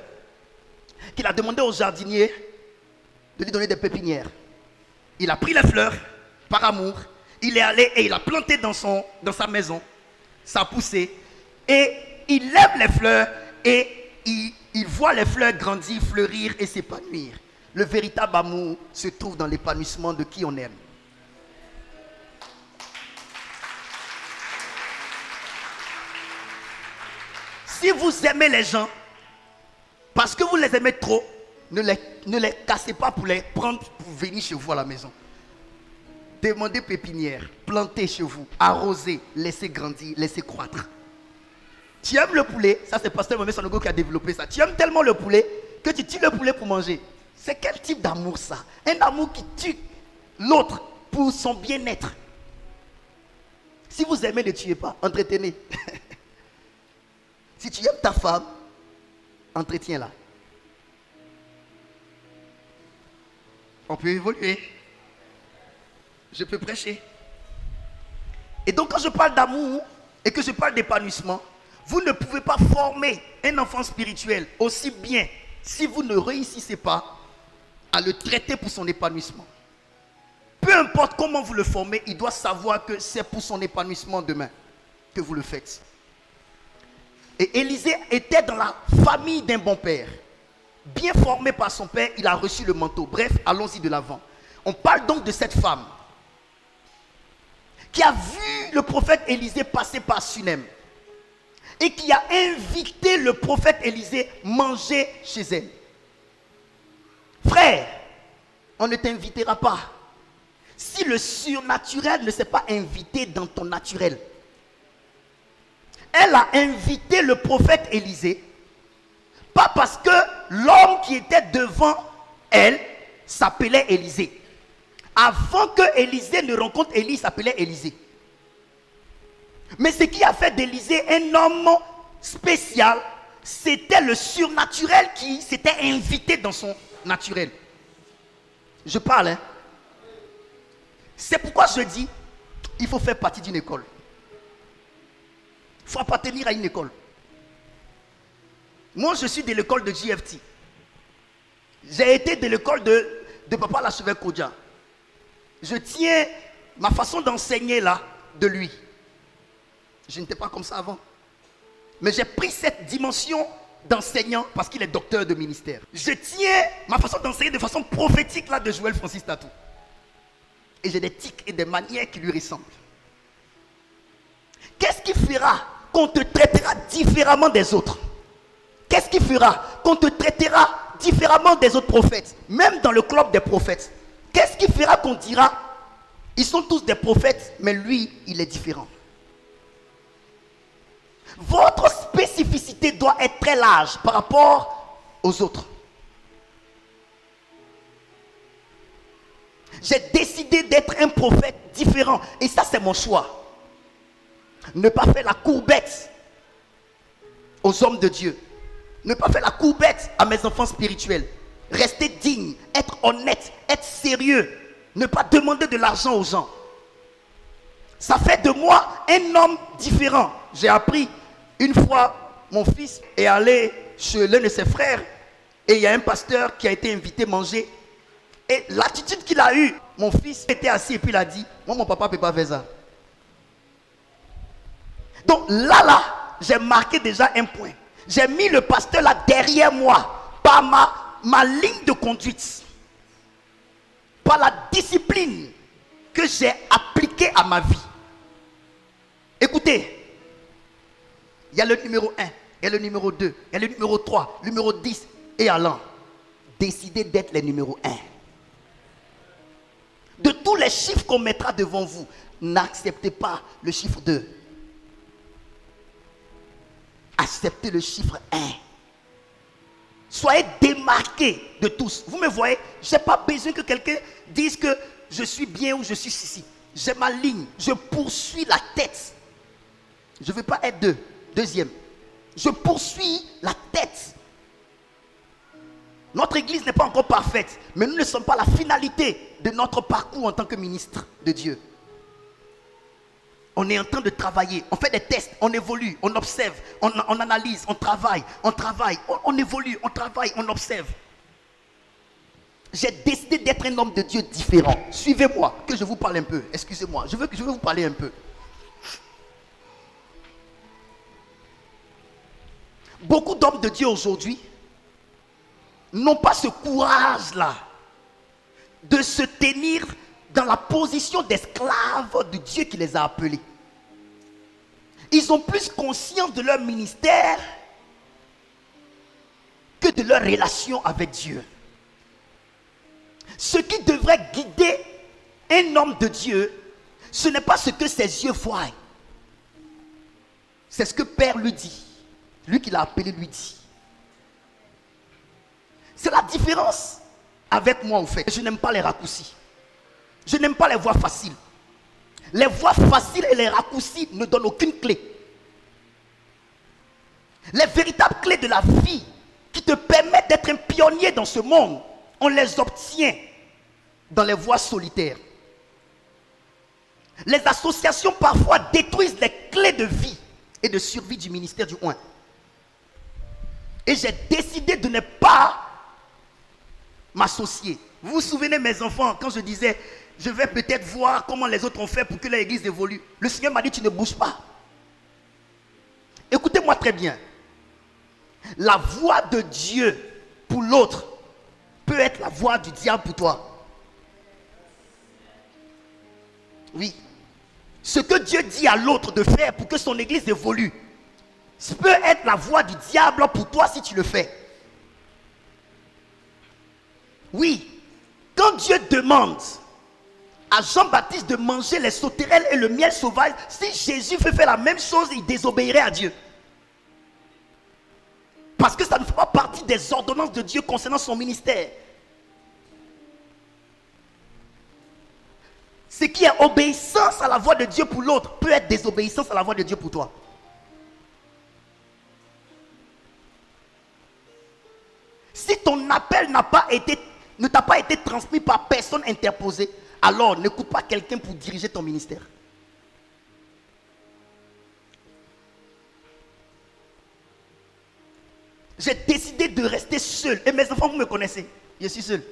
qu'il a demandé au jardinier de lui donner des pépinières. Il a pris les fleurs par amour, il est allé et il a planté dans sa maison. Ça a poussé et il aime les fleurs et il voit les fleurs grandir, fleurir et s'épanouir. Le véritable amour se trouve dans l'épanouissement de qui on aime. Si vous aimez les gens, parce que vous les aimez trop, ne les cassez pas pour les prendre pour venir chez vous à la maison. Demandez pépinière, plantez chez vous, arrosez, laissez grandir, laissez croître. Tu aimes le poulet, ça c'est Pasteur Mohamed Sanogo qui a développé ça. Tu aimes tellement le poulet que tu tues le poulet pour manger. C'est quel type d'amour ça? Un amour qui tue l'autre pour son bien-être. Si vous aimez, ne tuez pas, entretenez. Si tu aimes ta femme, entretiens-la. On peut évoluer. Je peux prêcher. Et donc quand je parle d'amour et que je parle d'épanouissement, vous ne pouvez pas former un enfant spirituel aussi bien si vous ne réussissez pas à le traiter pour son épanouissement. Peu importe comment vous le formez, il doit savoir que c'est pour son épanouissement demain que vous le faites. Et Élisée était dans la famille d'un bon père. Bien formé par son père, il a reçu le manteau. Bref, allons-y de l'avant. On parle donc de cette femme qui a vu le prophète Élisée passer par Sunem et qui a invité le prophète Élisée manger chez elle. Frère, on ne t'invitera pas si le surnaturel ne s'est pas invité dans ton naturel. Elle a invité le prophète Élisée, pas parce que l'homme qui était devant elle s'appelait Élisée. Avant que Élisée ne rencontre Élie, il s'appelait Élisée. Mais ce qui a fait d'Élisée un homme spécial, c'était le surnaturel qui s'était invité dans son naturel. Je parle, hein. C'est pourquoi je dis, il faut faire partie d'une école. Il faut appartenir à une école. Moi, je suis de l'école de GFT. J'ai été de l'école de Papa l'archevêque Kodja. Je tiens ma façon d'enseigner là de lui. Je n'étais pas comme ça avant. Mais j'ai pris cette dimension d'enseignant parce qu'il est docteur de ministère. Je tiens ma façon d'enseigner de façon prophétique là de Joël Francis Tatou. Et j'ai des tics et des manières qui lui ressemblent. Qu'est-ce qui fera qu'on te traitera différemment des autres? Qu'est-ce qui fera qu'on te traitera différemment des autres prophètes? Même dans le club des prophètes. Qu'est-ce qui fera qu'on dira, ils sont tous des prophètes, mais lui, il est différent? Votre spécificité doit être très large par rapport aux autres. J'ai décidé d'être un prophète différent. Et ça, c'est mon choix. Ne pas faire la courbette aux hommes de Dieu. Ne pas faire la courbette à mes enfants spirituels. Rester digne, être honnête, être sérieux. Ne pas demander de l'argent aux gens. Ça fait de moi un homme différent. J'ai appris une fois, mon fils est allé chez l'un de ses frères et il y a un pasteur qui a été invité manger. Et l'attitude qu'il a eue, mon fils était assis et puis il a dit, moi mon papa ne peut pas faire ça. Donc là, j'ai marqué déjà un point. J'ai mis le pasteur là derrière moi par ma ligne de conduite. Par la discipline que j'ai appliquée à ma vie. Écoutez, il y a le numéro 1, il y a le numéro 2, il y a le numéro 3, le numéro 10 et allant. Décidez d'être le numéro 1. De tous les chiffres qu'on mettra devant vous, n'acceptez pas le chiffre 2. Acceptez le chiffre 1. Soyez démarqués de tous. Vous me voyez, je n'ai pas besoin que quelqu'un dise que je suis bien ou je suis ici. J'ai ma ligne, je poursuis la tête. Je ne veux pas être deuxième. Je poursuis la tête. Notre église n'est pas encore parfaite, mais nous ne sommes pas la finalité de notre parcours en tant que ministre de Dieu. On est en train de travailler, on fait des tests, on évolue, on observe, on analyse, on travaille, on évolue, on travaille, on observe. J'ai décidé d'être un homme de Dieu différent. Suivez-moi, que je vous parle un peu. Excusez-moi, je veux vous parler un peu. Beaucoup d'hommes de Dieu aujourd'hui n'ont pas ce courage-là de se tenir dans la position d'esclaves de Dieu qui les a appelés. Ils ont plus conscience de leur ministère que de leur relation avec Dieu. Ce qui devrait guider un homme de Dieu, ce n'est pas ce que ses yeux voient. C'est ce que Père lui dit. Lui qui l'a appelé lui dit. C'est la différence avec moi, en fait. Je n'aime pas les raccourcis. Je n'aime pas les voies faciles. Les voies faciles et les raccourcis ne donnent aucune clé. Les véritables clés de la vie qui te permettent d'être un pionnier dans ce monde, on les obtient dans les voies solitaires. Les associations parfois détruisent les clés de vie et de survie du ministère du Oint. Et j'ai décidé de ne pas m'associer. Vous vous souvenez, mes enfants, quand je disais, je vais peut-être voir comment les autres ont fait pour que l'église évolue. Le Seigneur m'a dit, tu ne bouges pas. Écoutez-moi très bien. La voix de Dieu pour l'autre peut être la voix du diable pour toi. Oui. Ce que Dieu dit à l'autre de faire pour que son église évolue, ça peut être la voix du diable pour toi si tu le fais. Oui. Quand Dieu demande à Jean-Baptiste de manger les sauterelles et le miel sauvage, si Jésus veut faire la même chose, il désobéirait à Dieu. Parce que ça ne fait pas partie des ordonnances de Dieu concernant son ministère. Ce qui est obéissance à la voix de Dieu pour l'autre peut être désobéissance à la voix de Dieu pour toi. Si ton appel ne t'a pas été transmis par personne interposée, alors n'écoute pas quelqu'un pour diriger ton ministère. J'ai décidé de rester seul. Et mes enfants, vous me connaissez. Je suis seul.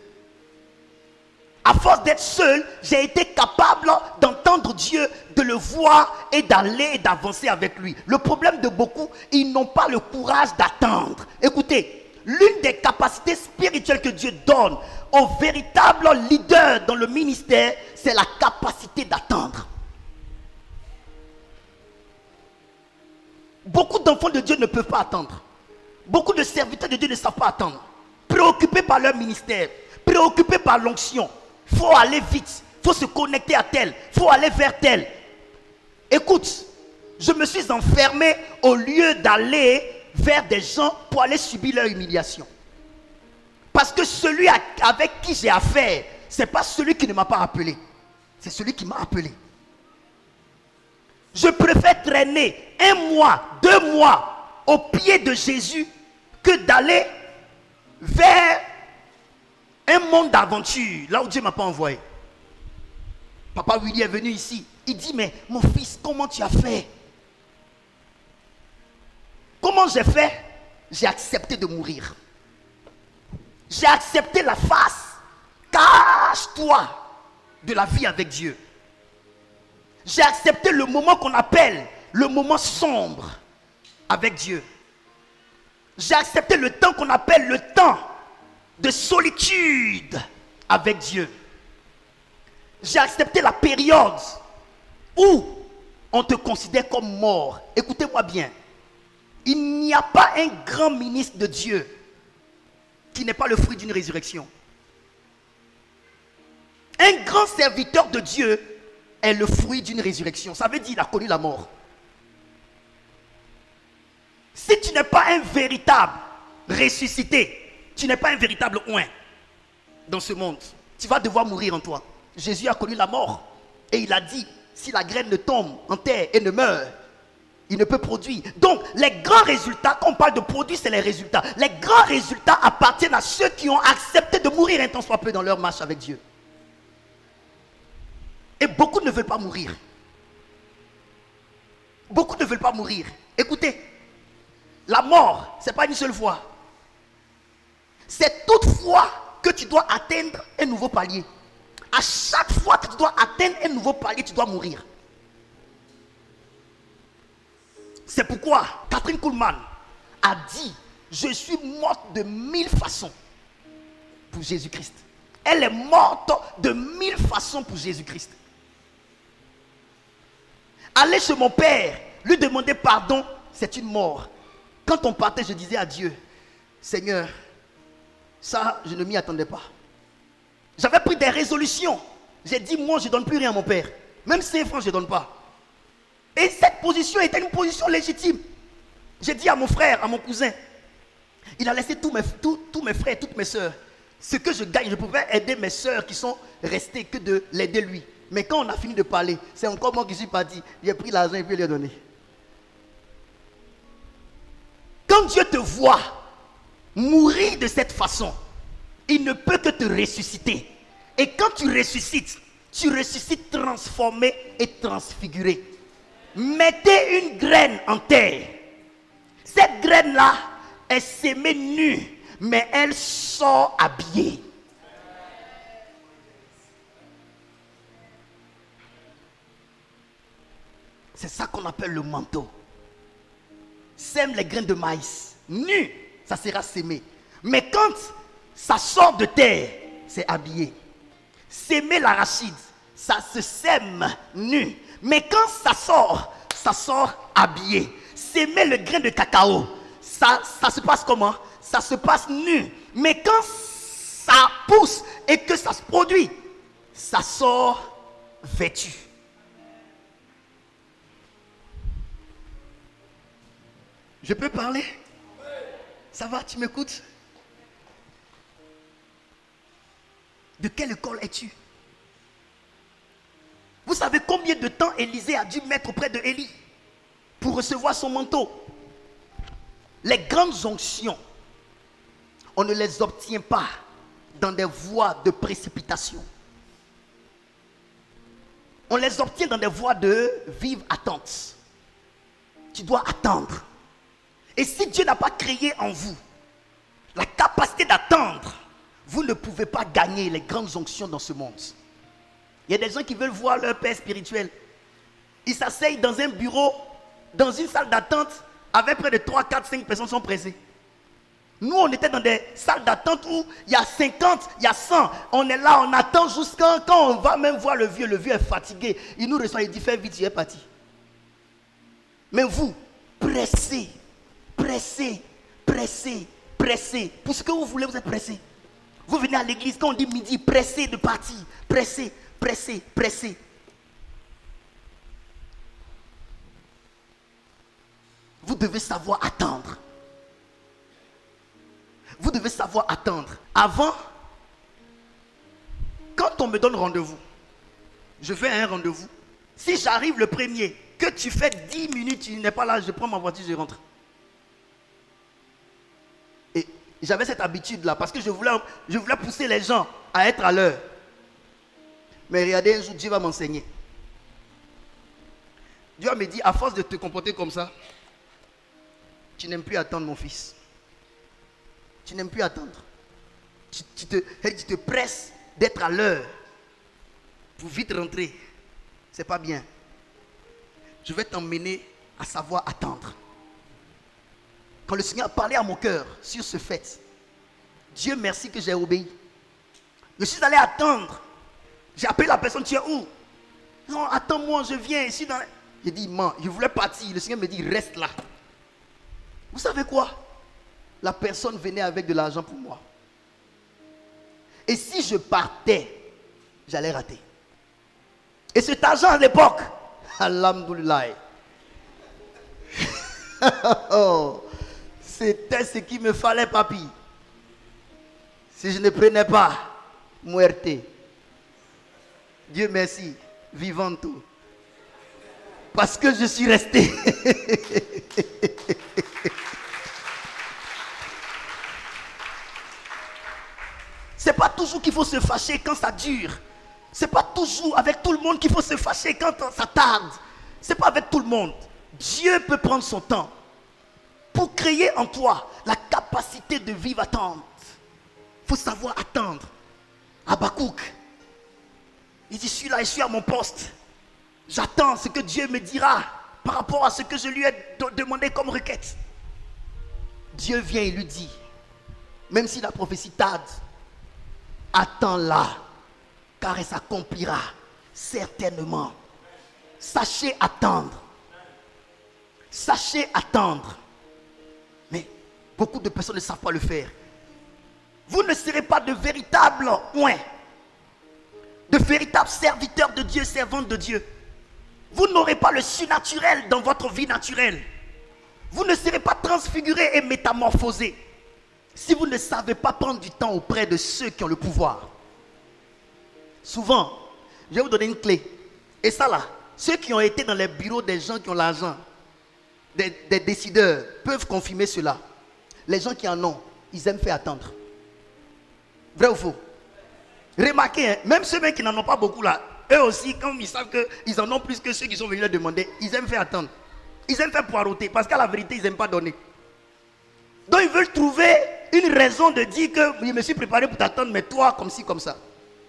À force d'être seul, j'ai été capable d'entendre Dieu, de le voir et d'aller et d'avancer avec lui. Le problème de beaucoup, ils n'ont pas le courage d'attendre. Écoutez, l'une des capacités spirituelles que Dieu donne aux véritables leaders dans le ministère, c'est la capacité d'attendre. Beaucoup d'enfants de Dieu ne peuvent pas attendre. Beaucoup de serviteurs de Dieu ne savent pas attendre. Préoccupés par leur ministère, préoccupés par l'onction. Il faut aller vite, il faut se connecter à tel, il faut aller vers tel. Écoute, je me suis enfermé au lieu d'aller vers des gens pour aller subir leur humiliation. Parce que celui avec qui j'ai affaire, ce n'est pas celui qui ne m'a pas appelé, c'est celui qui m'a appelé. Je préfère traîner 1 mois, 2 mois au pied de Jésus que d'aller vers un monde d'aventure, là où Dieu ne m'a pas envoyé. Papa Willy est venu ici. Il dit, mais mon fils, comment tu as fait? Comment j'ai fait? J'ai accepté de mourir. J'ai accepté la face. Cache-toi de la vie avec Dieu. J'ai accepté le moment qu'on appelle le moment sombre avec Dieu. J'ai accepté le temps qu'on appelle le temps de solitude avec Dieu. J'ai accepté la période où on te considère comme mort. Écoutez-moi bien. Il n'y a pas un grand ministre de Dieu qui n'est pas le fruit d'une résurrection. Un grand serviteur de Dieu est le fruit d'une résurrection. Ça veut dire qu'il a connu la mort. Si tu n'es pas un véritable ressuscité, Tu n'es pas un véritable oin dans ce monde. Tu vas devoir mourir en toi. Jésus a connu la mort. Et il a dit, si la graine ne tombe en terre et ne meurt, il ne peut produire. Donc, les grands résultats, quand on parle de produits, c'est les résultats. Les grands résultats appartiennent à ceux qui ont accepté de mourir un temps soit peu dans leur marche avec Dieu. Et beaucoup ne veulent pas mourir. Beaucoup ne veulent pas mourir. Écoutez, la mort, ce n'est pas une seule fois. C'est toutefois que tu dois atteindre un nouveau palier. À chaque fois que tu dois atteindre un nouveau palier, tu dois mourir. C'est pourquoi Catherine Kuhlman a dit, je suis morte de 1000 façons pour Jésus-Christ. Elle est morte de 1000 façons pour Jésus-Christ. Aller chez mon père, lui demander pardon, c'est une mort. Quand on partait, je disais à Dieu, Seigneur, ça, je ne m'y attendais pas. J'avais pris des résolutions. J'ai dit, moi, je ne donne plus rien à mon père. Même 5 francs, je ne donne pas. Et cette position était une position légitime. J'ai dit à mon frère, à mon cousin, il a laissé tous mes frères, toutes mes soeurs. Ce que je gagne, je pouvais aider mes soeurs qui sont restées que de l'aider lui. Mais quand on a fini de parler, c'est encore moi qui suis parti. J'ai pris l'argent et puis je lui ai donné. Quand Dieu te voit mourir de cette façon, il ne peut que te ressusciter. Et quand tu ressuscites transformé et transfiguré. Mettez une graine en terre. Cette graine-là est sémée nue, mais elle sort habillée. C'est ça qu'on appelle le manteau. Sème les graines de maïs. Nu, ça sera sémé. Mais quand ça sort de terre, c'est habillé. Sémer l'arachide, ça se sème nu. Mais quand ça sort habillé. S'aimer le grain de cacao, ça se passe comment? Ça se passe nu. Mais quand ça pousse et que ça se produit, ça sort vêtu. Je peux parler? Ça va, tu m'écoutes? De quelle école es-tu? Vous savez combien de temps Élisée a dû mettre auprès de Élie pour recevoir son manteau? Les grandes onctions, on ne les obtient pas dans des voies de précipitation. On les obtient dans des voies de vive attente. Tu dois attendre. Et si Dieu n'a pas créé en vous la capacité d'attendre, vous ne pouvez pas gagner les grandes onctions dans ce monde. Il y a des gens qui veulent voir leur père spirituel. Ils s'asseyent dans un bureau, dans une salle d'attente, avec près de 3, 4, 5 personnes qui sont pressées. Nous, on était dans des salles d'attente où il y a 50, il y a 100. On est là, on attend jusqu'à quand on va même voir le vieux est fatigué. Il nous reçoit, il dit, fais vite, il est parti. Mais vous, pressez, pressez, pressez, pressez. Pour ce que vous voulez, vous êtes pressé. Vous venez à l'église, quand on dit midi, pressez de partir, pressez. Pressez, pressez. Vous devez savoir attendre. Vous devez savoir attendre. Avant, quand on me donne rendez-vous, je fais un rendez-vous. Si j'arrive le premier, que tu fais 10 minutes, tu n'es pas là, je prends ma voiture, je rentre. Et j'avais cette habitude-là parce que je voulais pousser les gens à être à l'heure. Mais regardez, un jour, Dieu va m'enseigner. Dieu me dit, à force de te comporter comme ça, tu n'aimes plus attendre, mon fils. Tu n'aimes plus attendre. Tu te presses d'être à l'heure pour vite rentrer. C'est pas bien. Je vais t'emmener à savoir attendre. Quand le Seigneur a parlé à mon cœur sur ce fait, Dieu merci que j'ai obéi. Je suis allé attendre. J'ai appelé la personne, tu es où? Non, attends-moi, je viens ici dans... J'ai dit, man, je voulais partir. Le Seigneur me dit, reste là. Vous savez quoi? La personne venait avec de l'argent pour moi. Et si je partais, j'allais rater. Et cet argent à l'époque, alhamdoulilah, c'était ce qu'il me fallait, papy. Si je ne prenais pas muerte, Dieu merci, vivanto. Parce que je suis resté. C'est pas toujours qu'il faut se fâcher quand ça dure. C'est pas toujours avec tout le monde qu'il faut se fâcher quand ça tarde. C'est pas avec tout le monde. Dieu peut prendre son temps pour créer en toi la capacité de vivre attendre. Il faut savoir attendre. Habakkuk, il dit, je suis là, je suis à mon poste. J'attends ce que Dieu me dira par rapport à ce que je lui ai demandé comme requête. Dieu vient et lui dit, même si la prophétie tarde, attends-la, car elle s'accomplira certainement. Sachez attendre. Sachez attendre. Mais beaucoup de personnes ne savent pas le faire. Vous ne serez pas de véritables de véritables serviteurs de Dieu, servantes de Dieu. Vous n'aurez pas le surnaturel dans votre vie naturelle. Vous ne serez pas transfigurés et métamorphosés si vous ne savez pas prendre du temps auprès de ceux qui ont le pouvoir. Souvent, je vais vous donner une clé. Et ça là, ceux qui ont été dans les bureaux des gens qui ont l'argent, des décideurs, peuvent confirmer cela. Les gens qui en ont, ils aiment faire attendre. Vrai ou faux? Remarquez, hein, même ceux qui n'en ont pas beaucoup là, eux aussi, comme ils savent qu'ils en ont plus que ceux qui sont venus leur demander, ils aiment faire attendre. Ils aiment faire poireauter, parce qu'à la vérité, ils n'aiment pas donner. Donc ils veulent trouver une raison de dire que je me suis préparé pour t'attendre, mais toi, comme ci, comme ça.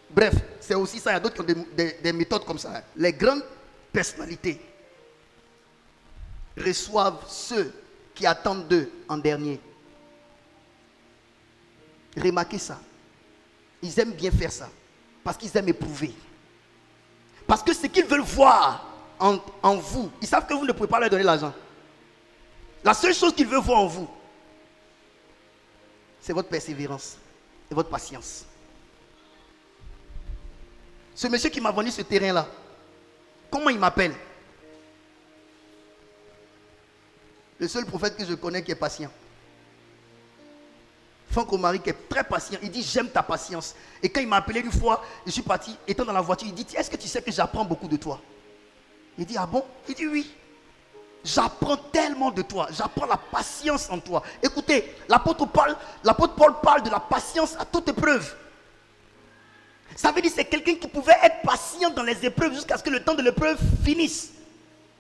Bref, c'est aussi ça, il y a d'autres qui ont des méthodes comme ça. Hein. Les grandes personnalités reçoivent ceux qui attendent d'eux en dernier. Remarquez ça. Ils aiment bien faire ça, parce qu'ils aiment éprouver. Parce que ce qu'ils veulent voir en vous, ils savent que vous ne pouvez pas leur donner l'argent. La seule chose qu'ils veulent voir en vous, c'est votre persévérance et votre patience. Ce monsieur qui m'a vendu ce terrain-là, comment il m'appelle? Le seul prophète que je connais qui est patient. Franck Omari qui est très patient, il dit j'aime ta patience. Et quand il m'a appelé une fois, je suis parti, étant dans la voiture, il dit est-ce que tu sais que j'apprends beaucoup de toi? Il dit ah bon? Il dit oui. J'apprends tellement de toi, j'apprends la patience en toi. Écoutez, l'apôtre Paul parle de la patience à toute épreuve. Ça veut dire que c'est quelqu'un qui pouvait être patient dans les épreuves jusqu'à ce que le temps de l'épreuve finisse.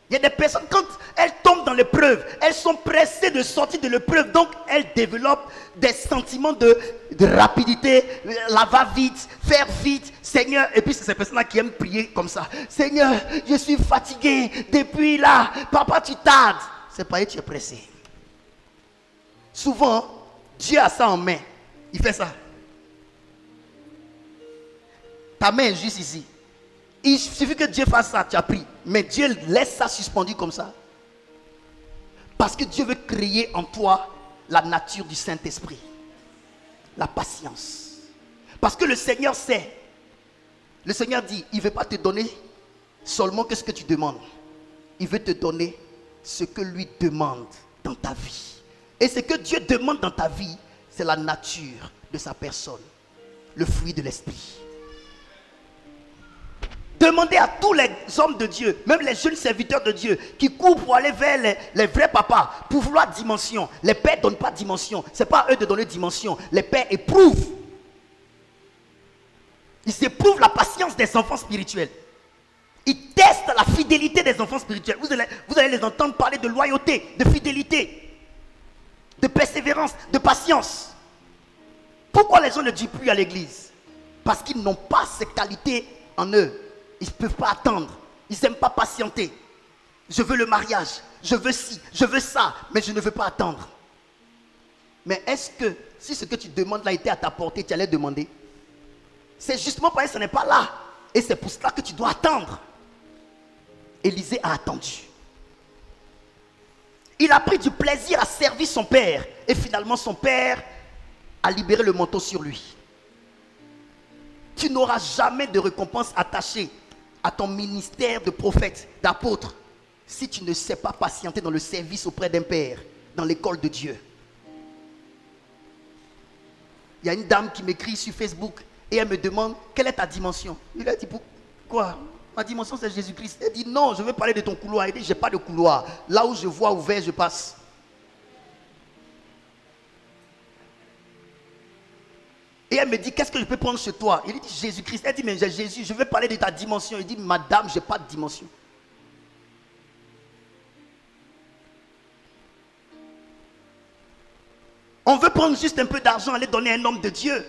Il y a des personnes, quand elles tombent dans l'épreuve, elles sont pressées de sortir de l'épreuve. Donc, elles développent des sentiments de rapidité, la va-vite, faire vite. Seigneur, et puis c'est ces personnes-là qui aiment prier comme ça. Seigneur, je suis fatigué depuis là. Papa, tu tardes. C'est pas tu es pressé. Souvent, Dieu a ça en main. Il fait ça. Ta main est juste ici. Il suffit que Dieu fasse ça, tu as pris. Mais Dieu laisse ça suspendu comme ça. Parce que Dieu veut créer en toi la nature du Saint-Esprit. La patience. Parce que le Seigneur sait. Le Seigneur dit, il ne veut pas te donner seulement que ce que tu demandes. Il veut te donner ce que lui demande dans ta vie. Et ce que Dieu demande dans ta vie, c'est la nature de sa personne. Le fruit de l'esprit. Demandez à tous les hommes de Dieu, même les jeunes serviteurs de Dieu, qui courent pour aller vers les vrais papas, pour vouloir dimension. Les pères ne donnent pas dimension. Ce n'est pas à eux de donner dimension. Les pères éprouvent. Ils éprouvent la patience des enfants spirituels. Ils testent la fidélité des enfants spirituels. Vous allez les entendre parler de loyauté, de fidélité, de persévérance, de patience. Pourquoi les gens ne disent plus à l'église? Parce qu'ils n'ont pas ces qualités en eux. Ils ne peuvent pas attendre. Ils n'aiment pas patienter. Je veux le mariage. Je veux ci. Je veux ça. Mais je ne veux pas attendre. Mais est-ce que si ce que tu demandes là était à ta portée, tu allais demander? C'est justement parce que ce n'est pas là. Et c'est pour cela que tu dois attendre. Élisée a attendu. Il a pris du plaisir à servir son père. Et finalement son père a libéré le manteau sur lui. Tu n'auras jamais de récompense attachée à ton ministère de prophète, d'apôtre, si tu ne sais pas patienter dans le service auprès d'un père, dans l'école de Dieu. Il y a une dame qui m'écrit sur Facebook et elle me demande quelle est ta dimension. Il a dit pourquoi? Ma dimension c'est Jésus-Christ. Elle dit non, je veux parler de ton couloir. Il dit j'ai pas de couloir. Là où je vois ouvert, je passe. Et elle me dit qu'est-ce que je peux prendre chez toi? Il dit Jésus-Christ. Elle dit mais j'ai Jésus, je veux parler de ta dimension. Il dit madame, j'ai pas de dimension. On veut prendre juste un peu d'argent, aller donner à un homme de Dieu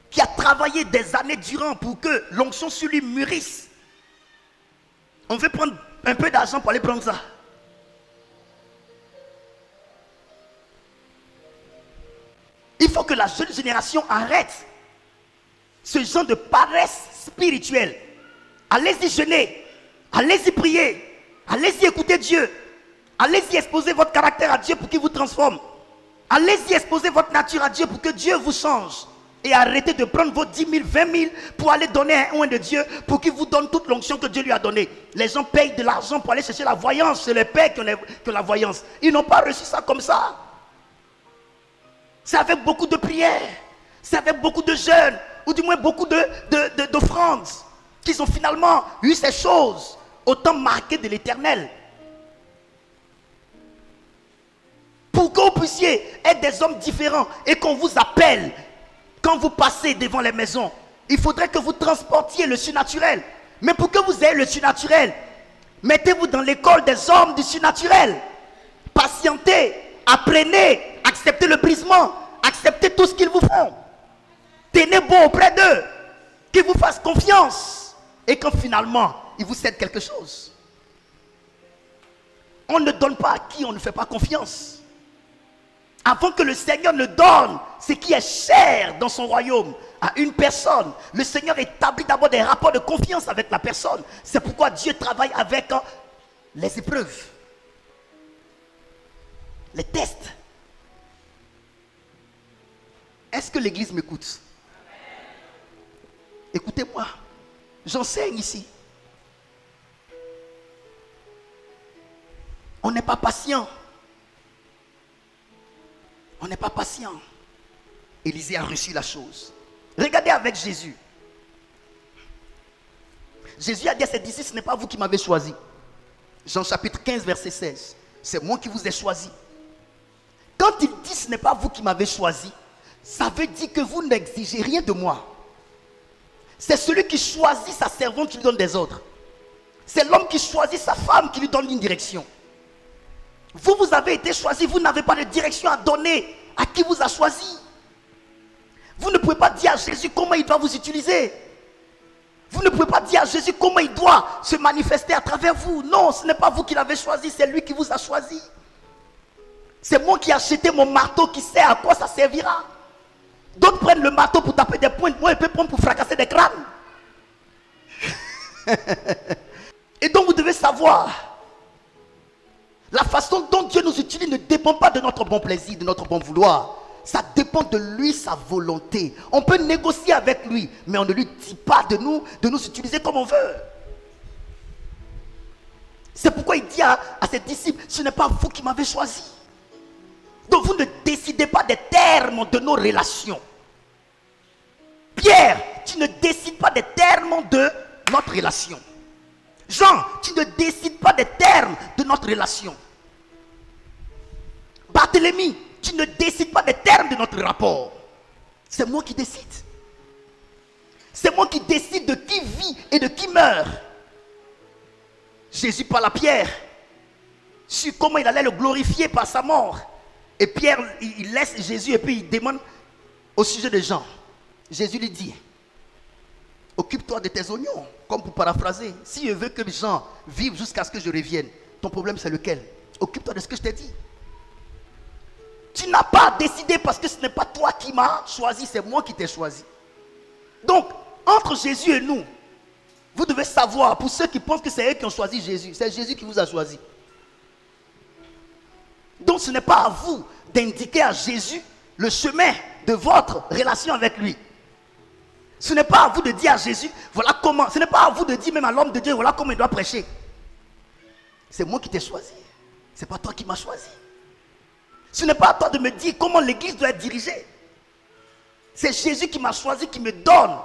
qui a travaillé des années durant pour que l'onction sur lui mûrisse. On veut prendre un peu d'argent pour aller prendre ça. Il faut que la jeune génération arrête ce genre de paresse spirituelle. Allez-y jeûner, allez-y prier, allez-y écouter Dieu. Allez-y exposer votre caractère à Dieu pour qu'il vous transforme. Allez-y exposer votre nature à Dieu pour que Dieu vous change. Et arrêtez de prendre vos 10 000, 20 000 pour aller donner un oint de Dieu pour qu'il vous donne toute l'onction que Dieu lui a donnée. Les gens payent de l'argent pour aller chercher la voyance. C'est les pères qui ont la voyance. Ils n'ont pas reçu ça comme ça. C'est avec beaucoup de prières. C'est avec beaucoup de jeûnes. Ou du moins beaucoup d'offrandes. Qu'ils ont finalement eu ces choses au temps marqué de l'Éternel. Pour que vous puissiez être des hommes différents et qu'on vous appelle quand vous passez devant les maisons, il faudrait que vous transportiez le surnaturel. Mais pour que vous ayez le surnaturel, mettez-vous dans l'école des hommes du surnaturel. Patientez, apprenez, acceptez le brisement, acceptez tout ce qu'ils vous font. Tenez bon auprès d'eux, qu'ils vous fassent confiance. Et quand finalement, ils vous cèdent quelque chose. On ne donne pas à qui on ne fait pas confiance. Avant que le Seigneur ne donne ce qui est cher dans son royaume à une personne, le Seigneur établit d'abord des rapports de confiance avec la personne. C'est pourquoi Dieu travaille avec les épreuves, les tests. Est-ce que l'Église m'écoute? Écoutez-moi, j'enseigne ici. On n'est pas patient. On n'est pas patient. Élisée a reçu la chose. Regardez avec Jésus. Jésus a dit à ses disciples, ce n'est pas vous qui m'avez choisi. Jean chapitre 15, verset 16. C'est moi qui vous ai choisi. Quand il dit ce n'est pas vous qui m'avez choisi, ça veut dire que vous n'exigez rien de moi. C'est celui qui choisit sa servante qui lui donne des ordres. C'est l'homme qui choisit sa femme qui lui donne une direction. Vous avez été choisi, vous n'avez pas de direction à donner à qui vous a choisi. Vous ne pouvez pas dire à Jésus comment il doit vous utiliser. Vous ne pouvez pas dire à Jésus comment il doit se manifester à travers vous. Non, ce n'est pas vous qui l'avez choisi, c'est lui qui vous a choisi. C'est moi qui ai acheté mon marteau qui sait à quoi ça servira. D'autres prennent le marteau pour taper des pointes, moi il peut prendre pour fracasser des crânes. Et donc vous devez savoir, la façon dont Dieu nous utilise ne dépend pas de notre bon plaisir, de notre bon vouloir. Ça dépend de lui, sa volonté. On peut négocier avec lui, mais on ne lui dit pas de nous utiliser comme on veut. C'est pourquoi il dit à ses disciples, ce n'est pas vous qui m'avez choisi. Donc vous ne décidez pas des termes de nos relations. Pierre, tu ne décides pas des termes de notre relation. Jean, tu ne décides pas des termes de notre relation. Barthélemy, tu ne décides pas des termes de notre rapport. C'est moi qui décide. C'est moi qui décide de qui vit et de qui meurt. Jésus parle à Pierre sur comment il allait le glorifier par sa mort. Et Pierre, il laisse Jésus et puis il demande au sujet de Jean. Jésus lui dit, occupe-toi de tes oignons, comme pour paraphraser. Si je veux que Jean vive jusqu'à ce que je revienne, ton problème c'est lequel? Occupe-toi de ce que je t'ai dit. Tu n'as pas décidé parce que ce n'est pas toi qui m'as choisi, c'est moi qui t'ai choisi. Donc, entre Jésus et nous, vous devez savoir, pour ceux qui pensent que c'est eux qui ont choisi Jésus, c'est Jésus qui vous a choisi. Donc ce n'est pas à vous d'indiquer à Jésus le chemin de votre relation avec lui. Ce n'est pas à vous de dire à Jésus, voilà comment. Ce n'est pas à vous de dire même à l'homme de Dieu, voilà comment il doit prêcher. C'est moi qui t'ai choisi. Ce n'est pas toi qui m'as choisi. Ce n'est pas à toi de me dire comment l'église doit être dirigée. C'est Jésus qui m'a choisi, qui me donne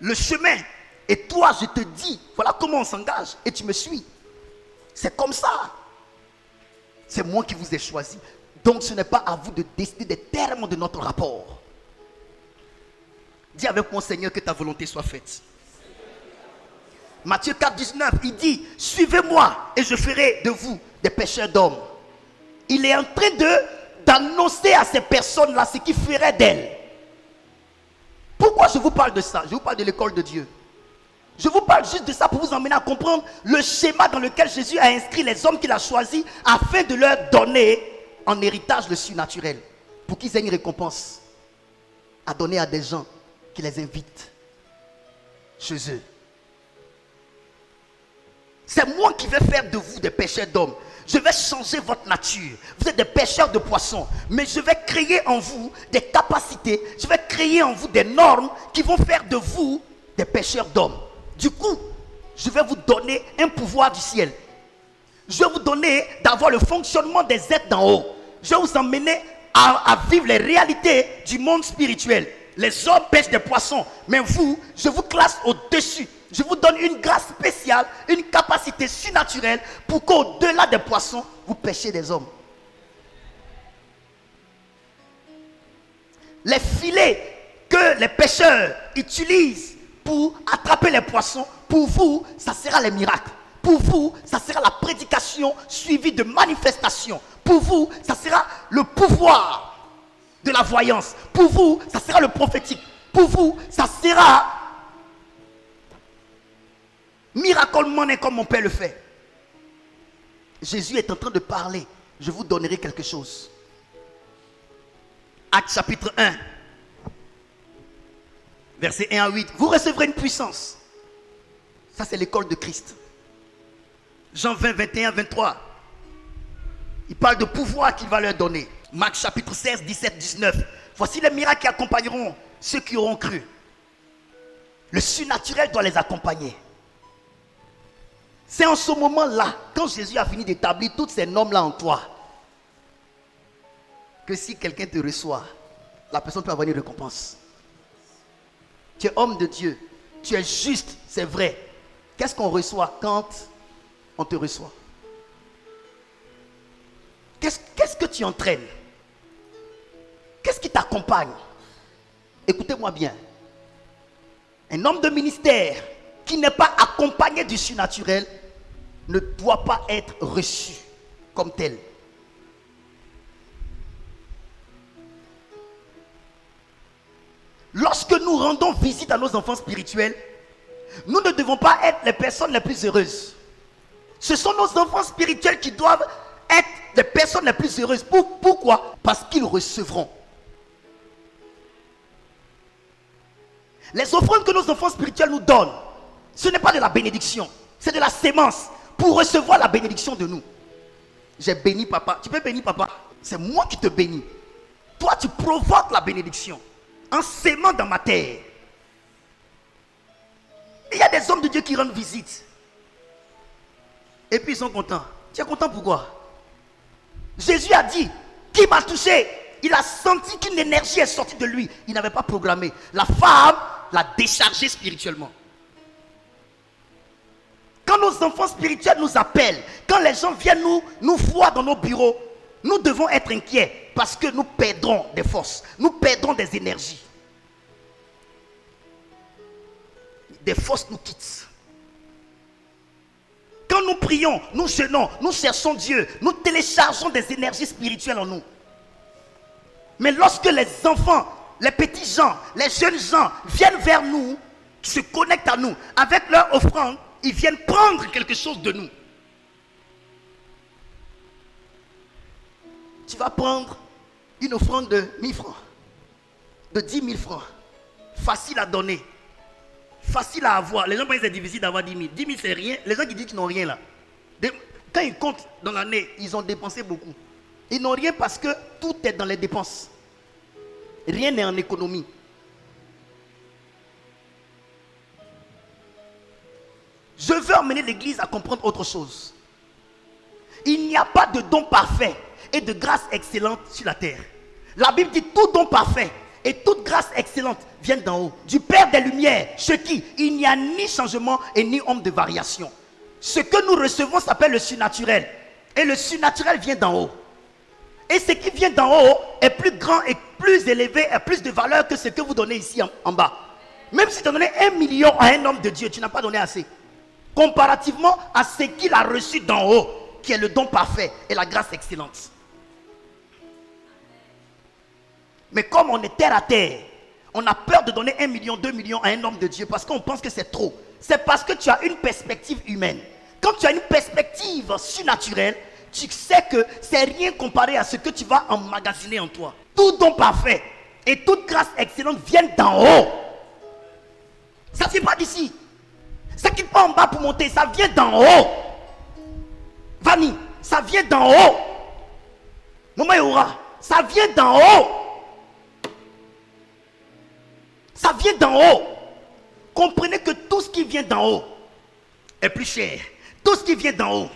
le chemin. Et toi, je te dis, voilà comment on s'engage. Et tu me suis. C'est comme ça. C'est moi qui vous ai choisi. Donc ce n'est pas à vous de décider des termes de notre rapport. Dis avec mon Seigneur que ta volonté soit faite. Matthieu 4, 19, il dit, suivez-moi et je ferai de vous des pêcheurs d'hommes. Il est en train d'annoncer à ces personnes-là ce qu'il ferait d'elles. Pourquoi je vous parle de ça? Je vous parle de l'école de Dieu. Je vous parle juste de ça pour vous emmener à comprendre le schéma dans lequel Jésus a inscrit les hommes qu'il a choisis afin de leur donner en héritage le surnaturel. Pour qu'ils aient une récompense à donner à des gens qui les invitent chez eux. C'est moi qui vais faire de vous des pêcheurs d'hommes. Je vais changer votre nature. Vous êtes des pêcheurs de poissons. Mais je vais créer en vous des capacités. Je vais créer en vous des normes qui vont faire de vous des pêcheurs d'hommes. Du coup, je vais vous donner un pouvoir du ciel. Je vais vous donner d'avoir le fonctionnement des êtres d'en haut. Je vais vous emmener à vivre les réalités du monde spirituel. Les hommes pêchent des poissons. Mais vous, je vous classe au-dessus. Je vous donne une grâce spéciale, une capacité surnaturelle pour qu'au-delà des poissons, vous pêchiez des hommes. Les filets que les pêcheurs utilisent pour attraper les poissons, pour vous, ça sera les miracles. Pour vous, ça sera la prédication suivie de manifestations. Pour vous, ça sera le pouvoir de la voyance. Pour vous, ça sera le prophétique. Pour vous, ça sera miracle money comme mon Père le fait. Jésus est en train de parler. Je vous donnerai quelque chose. Actes chapitre 1. Versets 1 à 8. Vous recevrez une puissance. Ça, c'est l'école de Christ. Jean 20, 21, 23. Il parle de pouvoir qu'il va leur donner. Marc chapitre 16, 17, 19. Voici les miracles qui accompagneront ceux qui auront cru. Le surnaturel doit les accompagner. C'est en ce moment-là, quand Jésus a fini d'établir toutes ces normes-là en toi, que si quelqu'un te reçoit, la personne peut avoir une récompense. Tu es homme de Dieu, tu es juste, c'est vrai. Qu'est-ce qu'on reçoit quand on te reçoit? Qu'est-ce que tu entraînes? Qu'est-ce qui t'accompagne? Écoutez-moi bien. Un homme de ministère qui n'est pas accompagné du surnaturel ne doit pas être reçu comme tel. Lorsque nous rendons visite à nos enfants spirituels, nous ne devons pas être les personnes les plus heureuses. Ce sont nos enfants spirituels qui doivent être les personnes les plus heureuses. Pourquoi? Parce qu'ils recevront. Les offrandes que nos enfants spirituels nous donnent, ce n'est pas de la bénédiction, c'est de la sémence pour recevoir la bénédiction de nous. J'ai béni papa. Tu peux bénir papa? C'est moi qui te bénis. Toi, tu provoques la bénédiction en sémant dans ma terre. Il y a des hommes de Dieu qui rendent visite. Et puis ils sont contents. Tu es content pourquoi? Jésus a dit, qui m'a touché? Il a senti qu'une énergie est sortie de lui. Il n'avait pas programmé. La femme l'a déchargé spirituellement. Quand nos enfants spirituels nous appellent, quand les gens viennent nous voir dans nos bureaux, nous devons être inquiets parce que nous perdrons des forces, nous perdrons des énergies. Des forces nous quittent. Quand nous prions, nous jeûnons, nous cherchons Dieu, nous téléchargeons des énergies spirituelles en nous. Mais lorsque les enfants, les petits gens, les jeunes gens viennent vers nous, se connectent à nous, avec leur offrande, ils viennent prendre quelque chose de nous. Tu vas prendre une offrande de 1000 francs, de 10 000 francs. Facile à donner, facile à avoir. Les gens pensent que c'est difficile d'avoir 10 000. 10 000 c'est rien. Les gens qui disent qu'ils n'ont rien là, quand ils comptent dans l'année, ils ont dépensé beaucoup. Ils n'ont rien parce que tout est dans les dépenses. Rien n'est en économie. Je veux emmener l'église à comprendre autre chose. Il n'y a pas de don parfait et de grâce excellente sur la terre. La Bible dit tout don parfait et toute grâce excellente viennent d'en haut, du Père des Lumières, chez qui il n'y a ni changement et ni ombre de variation. Ce que nous recevons s'appelle le surnaturel. Et le surnaturel vient d'en haut. Et ce qui vient d'en haut est plus grand et plus élevé et plus de valeur que ce que vous donnez ici en bas. Même si tu as donné 1 million à un homme de Dieu, tu n'as pas donné assez. Comparativement à ce qu'il a reçu d'en haut, qui est le don parfait et la grâce excellente. Mais comme on est terre à terre, on a peur de donner 1 million, 2 millions à un homme de Dieu parce qu'on pense que c'est trop. C'est parce que tu as une perspective humaine. Quand tu as une perspective surnaturelle, tu sais que c'est rien comparé à ce que tu vas emmagasiner en toi. Tout don parfait et toute grâce excellente viennent d'en haut. Ça ne vient pas d'ici. Ça ne quitte pas en bas pour monter, ça vient d'en haut. Vanny, ça vient d'en haut. Maman Youra, ça vient d'en haut. Ça vient d'en haut. Comprenez que tout ce qui vient d'en haut est plus cher. Tout ce qui vient d'en haut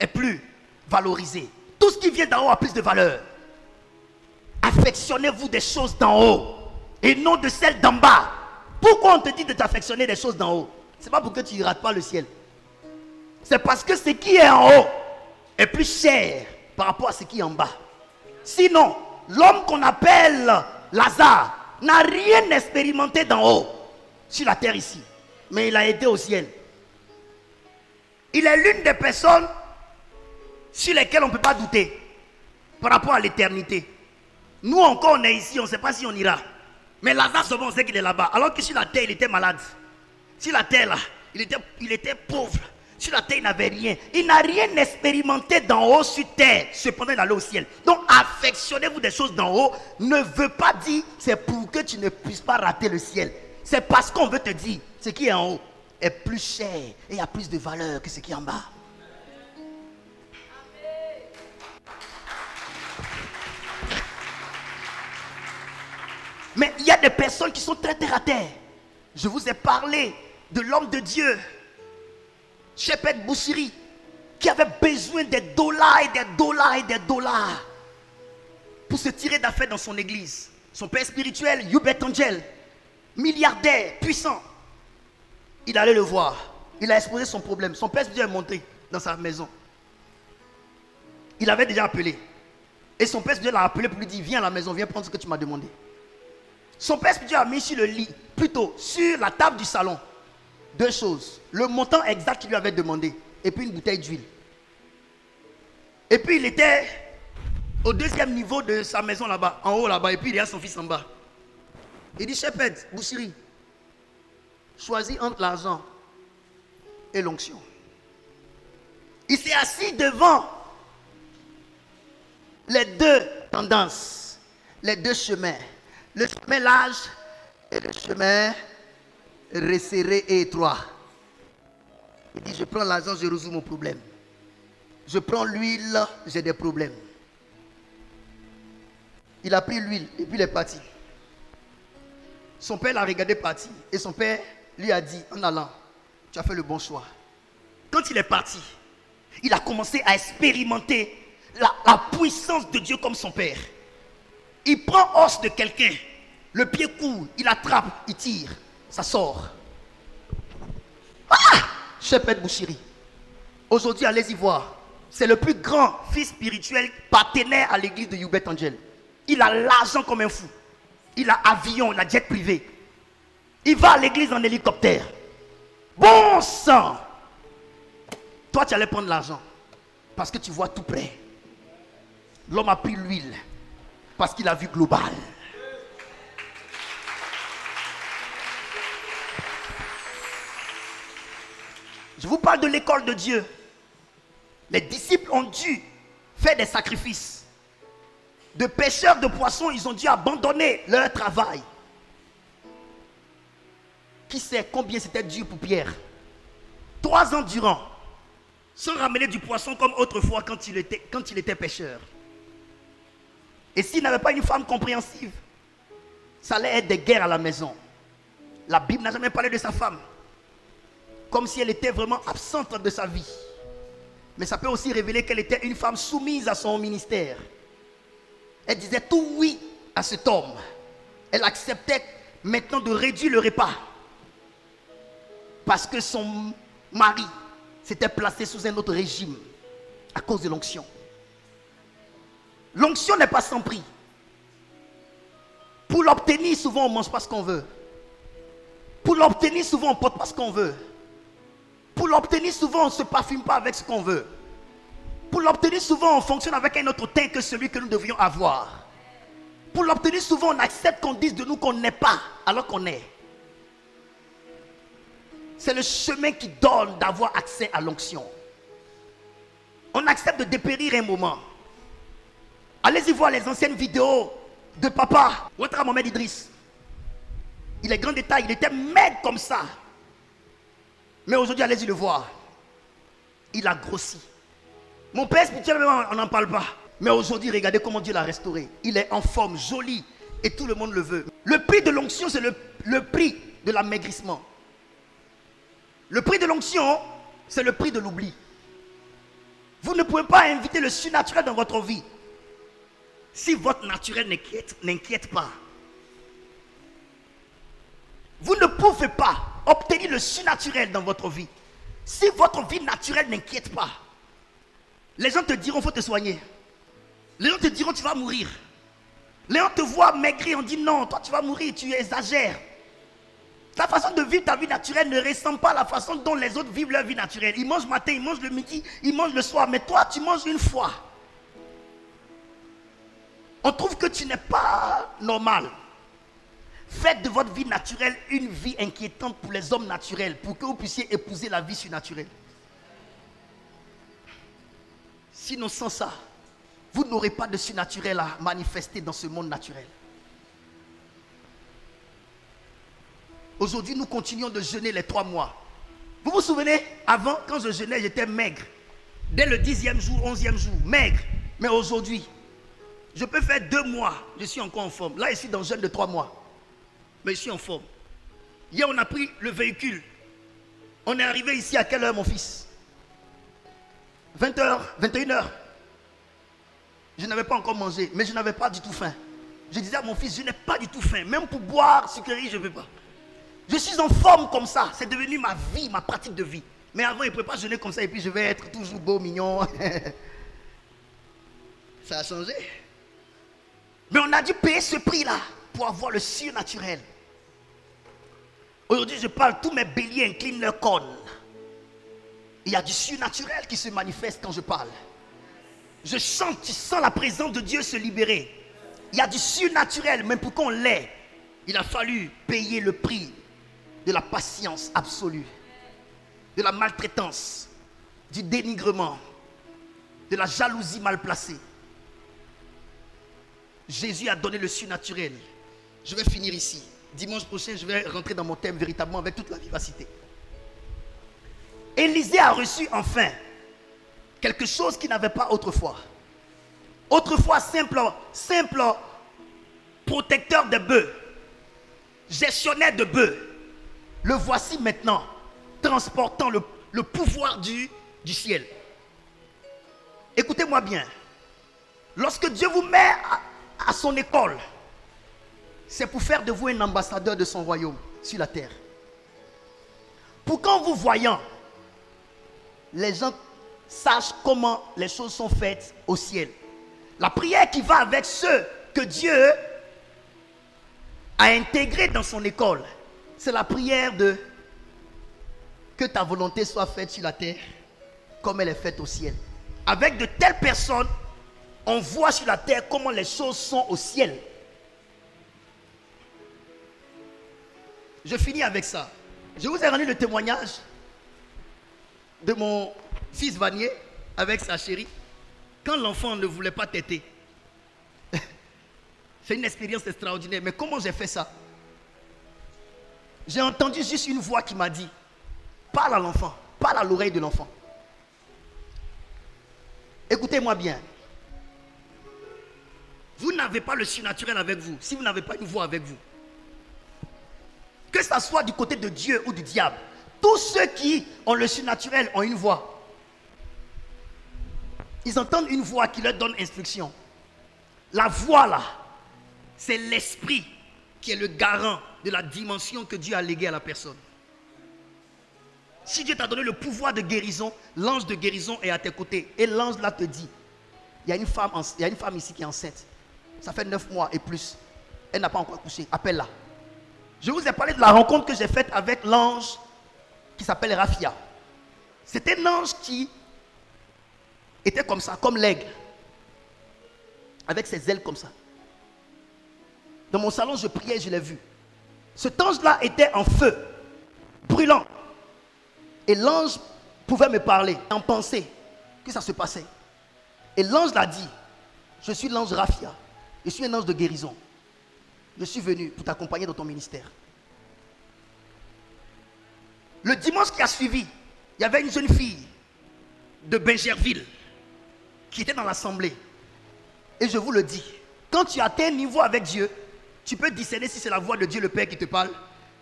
est plus valorisé. Tout ce qui vient d'en haut a plus de valeur. Affectionnez-vous des choses d'en haut et non de celles d'en bas. Pourquoi on te dit de t'affectionner des choses d'en haut? Ce n'est pas pour que tu ne rates pas le ciel. C'est parce que ce qui est en haut est plus cher par rapport à ce qui est en bas. Sinon, l'homme qu'on appelle Lazare n'a rien expérimenté d'en haut sur la terre ici. Mais il a été au ciel. Il est l'une des personnes sur lesquelles on ne peut pas douter par rapport à l'éternité. Nous encore on est ici, on ne sait pas si on ira. Mais Lazare seulement on sait qu'il est là-bas. Alors que sur la terre il était malade. Sur la terre là, il était pauvre. Sur la terre il n'avait rien. Il n'a rien expérimenté d'en haut sur terre. Cependant il allait au ciel. Donc affectionnez-vous des choses d'en haut ne veut pas dire c'est pour que tu ne puisses pas rater le ciel. C'est parce qu'on veut te dire ce qui est en haut est plus cher et a plus de valeur que ce qui est en bas. Mais il y a des personnes qui sont très terre à terre. Je vous ai parlé de l'homme de Dieu, Shepard Boussiri, qui avait besoin des dollars et des dollars et des dollars pour se tirer d'affaire dans son église. Son père spirituel, Hubert Angel, milliardaire, puissant. Il allait le voir. Il a exposé son problème. Son père spirituel est monté dans sa maison. Il avait déjà appelé. Et son père spirituel l'a appelé pour lui dire, viens à la maison, viens prendre ce que tu m'as demandé. Son père spirituel a mis sur le lit, plutôt sur la table du salon, 2 choses. Le montant exact qu'il lui avait demandé et puis une bouteille d'huile. Et puis il était au 2e niveau de sa maison là-bas, en haut là-bas, et puis il y a son fils en bas. Il dit, Shepard Boussiri, choisis entre l'argent et l'onction. Il s'est assis devant les 2 tendances, les 2 chemins. Le chemin large et le chemin resserré et étroit. Il dit, je prends l'argent, je résous mon problème. Je prends l'huile, j'ai des problèmes. Il a pris l'huile et puis il est parti. Son père l'a regardé partir et son père lui a dit, en allant, tu as fait le bon choix. Quand il est parti, il a commencé à expérimenter la puissance de Dieu comme son père. Il prend os de quelqu'un, le pied court, il attrape, il tire, ça sort. Ah! Shepard Boussiri. Aujourd'hui, allez-y voir. C'est le plus grand fils spirituel partenaire à l'église de Hubert Angel. Il a l'argent comme un fou. Il a avion, il a jet privé. Il va à l'église en hélicoptère. Bon sang! Toi, tu allais prendre l'argent parce que tu vois tout près. L'homme a pris l'huile parce qu'il a vu global. Je vous parle de l'école de Dieu. Les disciples ont dû faire des sacrifices. De pêcheurs de poissons, ils ont dû abandonner leur travail. Qui sait combien c'était dur pour Pierre? 3 ans durant, sans ramener du poisson comme autrefois quand il était pêcheur. Et s'il n'avait pas une femme compréhensive, ça allait être des guerres à la maison. La Bible n'a jamais parlé de sa femme. Comme si elle était vraiment absente de sa vie. Mais ça peut aussi révéler qu'elle était une femme soumise à son ministère. Elle disait tout oui à cet homme. Elle acceptait maintenant de réduire le repas. Parce que son mari s'était placé sous un autre régime à cause de l'onction. L'onction n'est pas sans prix. Pour l'obtenir, souvent on ne mange pas ce qu'on veut. Pour l'obtenir, souvent on ne porte pas ce qu'on veut. Pour l'obtenir, souvent on ne se parfume pas avec ce qu'on veut. Pour l'obtenir, souvent on fonctionne avec un autre teint que celui que nous devrions avoir. Pour l'obtenir, souvent on accepte qu'on dise de nous qu'on n'est pas alors qu'on est. C'est le chemin qui donne d'avoir accès à l'onction. On accepte de dépérir un moment. Allez-y voir les anciennes vidéos de papa Ouattara Mohamed Idriss. Il est grand détail, il était maigre comme ça. Mais aujourd'hui, allez-y le voir. Il a grossi. Mon père spirituel, on n'en parle pas. Mais aujourd'hui, regardez comment Dieu l'a restauré. Il est en forme, joli, et tout le monde le veut. Le prix de l'onction, c'est le prix de l'amaigrissement. Le prix de l'onction, c'est le prix de l'oubli. Vous ne pouvez pas inviter le surnaturel dans votre vie si votre naturel n'inquiète pas. Vous ne pouvez pas obtenir le surnaturel dans votre vie si votre vie naturelle n'inquiète pas. Les gens te diront, il faut te soigner. Les gens te diront, tu vas mourir. Les gens te voient maigrir, on dit non, toi tu vas mourir, tu exagères. Ta façon de vivre ta vie naturelle ne ressemble pas à la façon dont les autres vivent leur vie naturelle. Ils mangent le matin, ils mangent le midi, ils mangent le soir. Mais toi, tu manges une fois. On trouve que tu n'es pas normal. Faites de votre vie naturelle une vie inquiétante pour les hommes naturels, pour que vous puissiez épouser la vie surnaturelle. Sinon, sans ça, vous n'aurez pas de surnaturel à manifester dans ce monde naturel. Aujourd'hui, nous continuons de jeûner les 3 mois. Vous vous souvenez, avant, quand je jeûnais, j'étais maigre. Dès le 10e jour, 11e jour, maigre. Mais aujourd'hui, je peux faire 2 mois, je suis encore en forme. Là, je suis dans le jeûne de 3 mois. Mais je suis en forme. Hier, on a pris le véhicule. On est arrivé ici à quelle heure, mon fils? 20h, 21h. Je n'avais pas encore mangé, mais je n'avais pas du tout faim. Je disais à mon fils, je n'ai pas du tout faim. Même pour boire sucrerie, je ne peux pas. Je suis en forme comme ça. C'est devenu ma vie, ma pratique de vie. Mais avant, il ne pouvait pas jeûner comme ça et puis je vais être toujours beau, mignon. Ça a changé. Mais on a dû payer ce prix-là pour avoir le surnaturel. Aujourd'hui, je parle, tous mes béliers inclinent leur corne. Il y a du surnaturel qui se manifeste quand je parle. Je chante, tu sens la présence de Dieu se libérer. Il y a du surnaturel, même pour qu'on l'ait, il a fallu payer le prix de la patience absolue, de la maltraitance, du dénigrement, de la jalousie mal placée. Jésus a donné le surnaturel. Je vais finir ici. Dimanche prochain, je vais rentrer dans mon thème véritablement avec toute la vivacité. Élisée a reçu enfin quelque chose qu'il n'avait pas autrefois. Autrefois, simple protecteur de bœufs, gestionnaire de bœufs. Le voici maintenant transportant le pouvoir du ciel. Écoutez-moi bien. Lorsque Dieu vous met à son école, c'est pour faire de vous un ambassadeur de son royaume sur la terre. Pour qu'en vous voyant, les gens sachent comment les choses sont faites au ciel. La prière qui va avec ceux que Dieu a intégrés dans son école, c'est la prière de que ta volonté soit faite sur la terre comme elle est faite au ciel. Avec de telles personnes, on voit sur la terre comment les choses sont au ciel. Je finis avec ça. Je vous ai rendu le témoignage de mon fils Vanier avec sa chérie. Quand l'enfant ne voulait pas téter. C'est une expérience extraordinaire. Mais comment j'ai fait ça? J'ai entendu juste une voix qui m'a dit, parle à l'enfant, parle à l'oreille de l'enfant. Écoutez-moi bien. Vous n'avez pas le surnaturel avec vous si vous n'avez pas une voix avec vous. Que ça soit du côté de Dieu ou du diable, tous ceux qui ont le surnaturel ont une voix. Ils entendent une voix qui leur donne instruction. La voix là, C'est l'esprit qui est le garant de la dimension que Dieu a léguée à la personne. Si Dieu t'a donné le pouvoir de guérison, l'ange de guérison est à tes côtés. Et l'ange là te dit, il y a une femme ici qui est enceinte. Ça fait 9 mois et plus. Elle n'a pas encore accouché. Appelle-la. Je vous ai parlé de la rencontre que j'ai faite avec l'ange qui s'appelle Raphia. C'était un ange qui était comme ça, comme l'aigle. Avec ses ailes comme ça. Dans mon salon, je priais et je l'ai vu. Cet ange-là était en feu, brûlant. Et l'ange pouvait me parler, en pensée, que ça se passait. Et l'ange l'a dit, je suis l'ange Raphia, je suis un ange de guérison. Je suis venu pour t'accompagner dans ton ministère. Le dimanche qui a suivi, il y avait une jeune fille de Bingerville qui était dans l'assemblée. Et je vous le dis, quand tu atteins un niveau avec Dieu, tu peux discerner si c'est la voix de Dieu le Père qui te parle,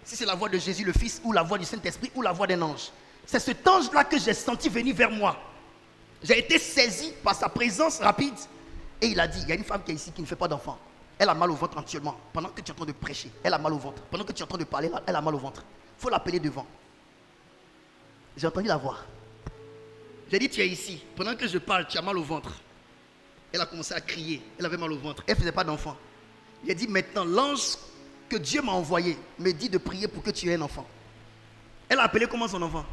si c'est la voix de Jésus le Fils, ou la voix du Saint-Esprit, ou la voix d'un ange. C'est cet ange-là que j'ai senti venir vers moi. J'ai été saisi par sa présence rapide. Et il a dit, il y a une femme qui est ici qui ne fait pas d'enfant. Elle a mal au ventre actuellement. Pendant que tu es en train de prêcher, elle a mal au ventre. Pendant que tu es en train de parler, elle a mal au ventre. Il faut l'appeler devant. J'ai entendu la voix. J'ai dit, tu es ici. Pendant que je parle, tu as mal au ventre. Elle a commencé à crier. Elle avait mal au ventre. Elle ne faisait pas d'enfant. J'ai dit, maintenant, l'ange que Dieu m'a envoyé me dit de prier pour que tu aies un enfant. Elle a appelé comment son enfant?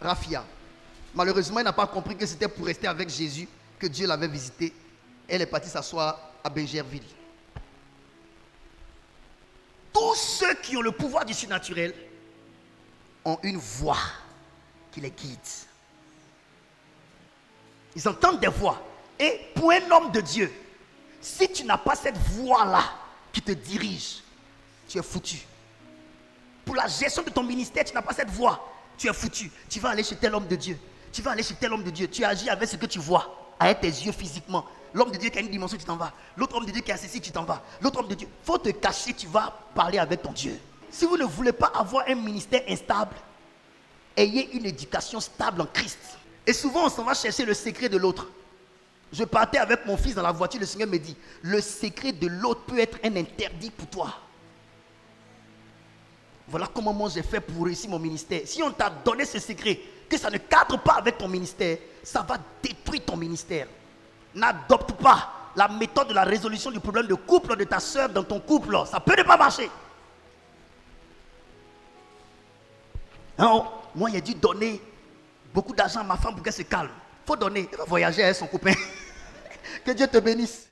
Raphia. Malheureusement, elle n'a pas compris que c'était pour rester avec Jésus que Dieu l'avait visité. Elle est partie s'asseoir à Bingerville. Tous ceux qui ont le pouvoir du surnaturel ont une voix qui les guide. Ils entendent des voix. Et pour un homme de Dieu, si tu n'as pas cette voix-là qui te dirige, tu es foutu. Pour la gestion de ton ministère, tu n'as pas cette voix, tu es foutu. Tu vas aller chez tel homme de Dieu. Tu vas aller chez tel homme de Dieu. Tu agis avec ce que tu vois, avec tes yeux physiquement. L'homme de Dieu qui a une dimension, tu t'en vas. L'autre homme de Dieu qui a ceci, tu t'en vas. L'autre homme de Dieu. Il faut te cacher, tu vas parler avec ton Dieu. Si vous ne voulez pas avoir un ministère instable, ayez une éducation stable en Christ. Et souvent, on s'en va chercher le secret de l'autre. Je partais avec mon fils dans la voiture, le Seigneur me dit, le secret de l'autre peut être un interdit pour toi. Voilà comment moi j'ai fait pour réussir mon ministère. Si on t'a donné ce secret, que ça ne cadre pas avec ton ministère, ça va détruire ton ministère. N'adopte pas la méthode de la résolution du problème de couple de ta soeur dans ton couple. Ça peut ne pas marcher. Alors, moi, il a dû donner beaucoup d'argent à ma femme pour qu'elle se calme. Il faut donner. Elle va voyager avec son copain. Que Dieu te bénisse.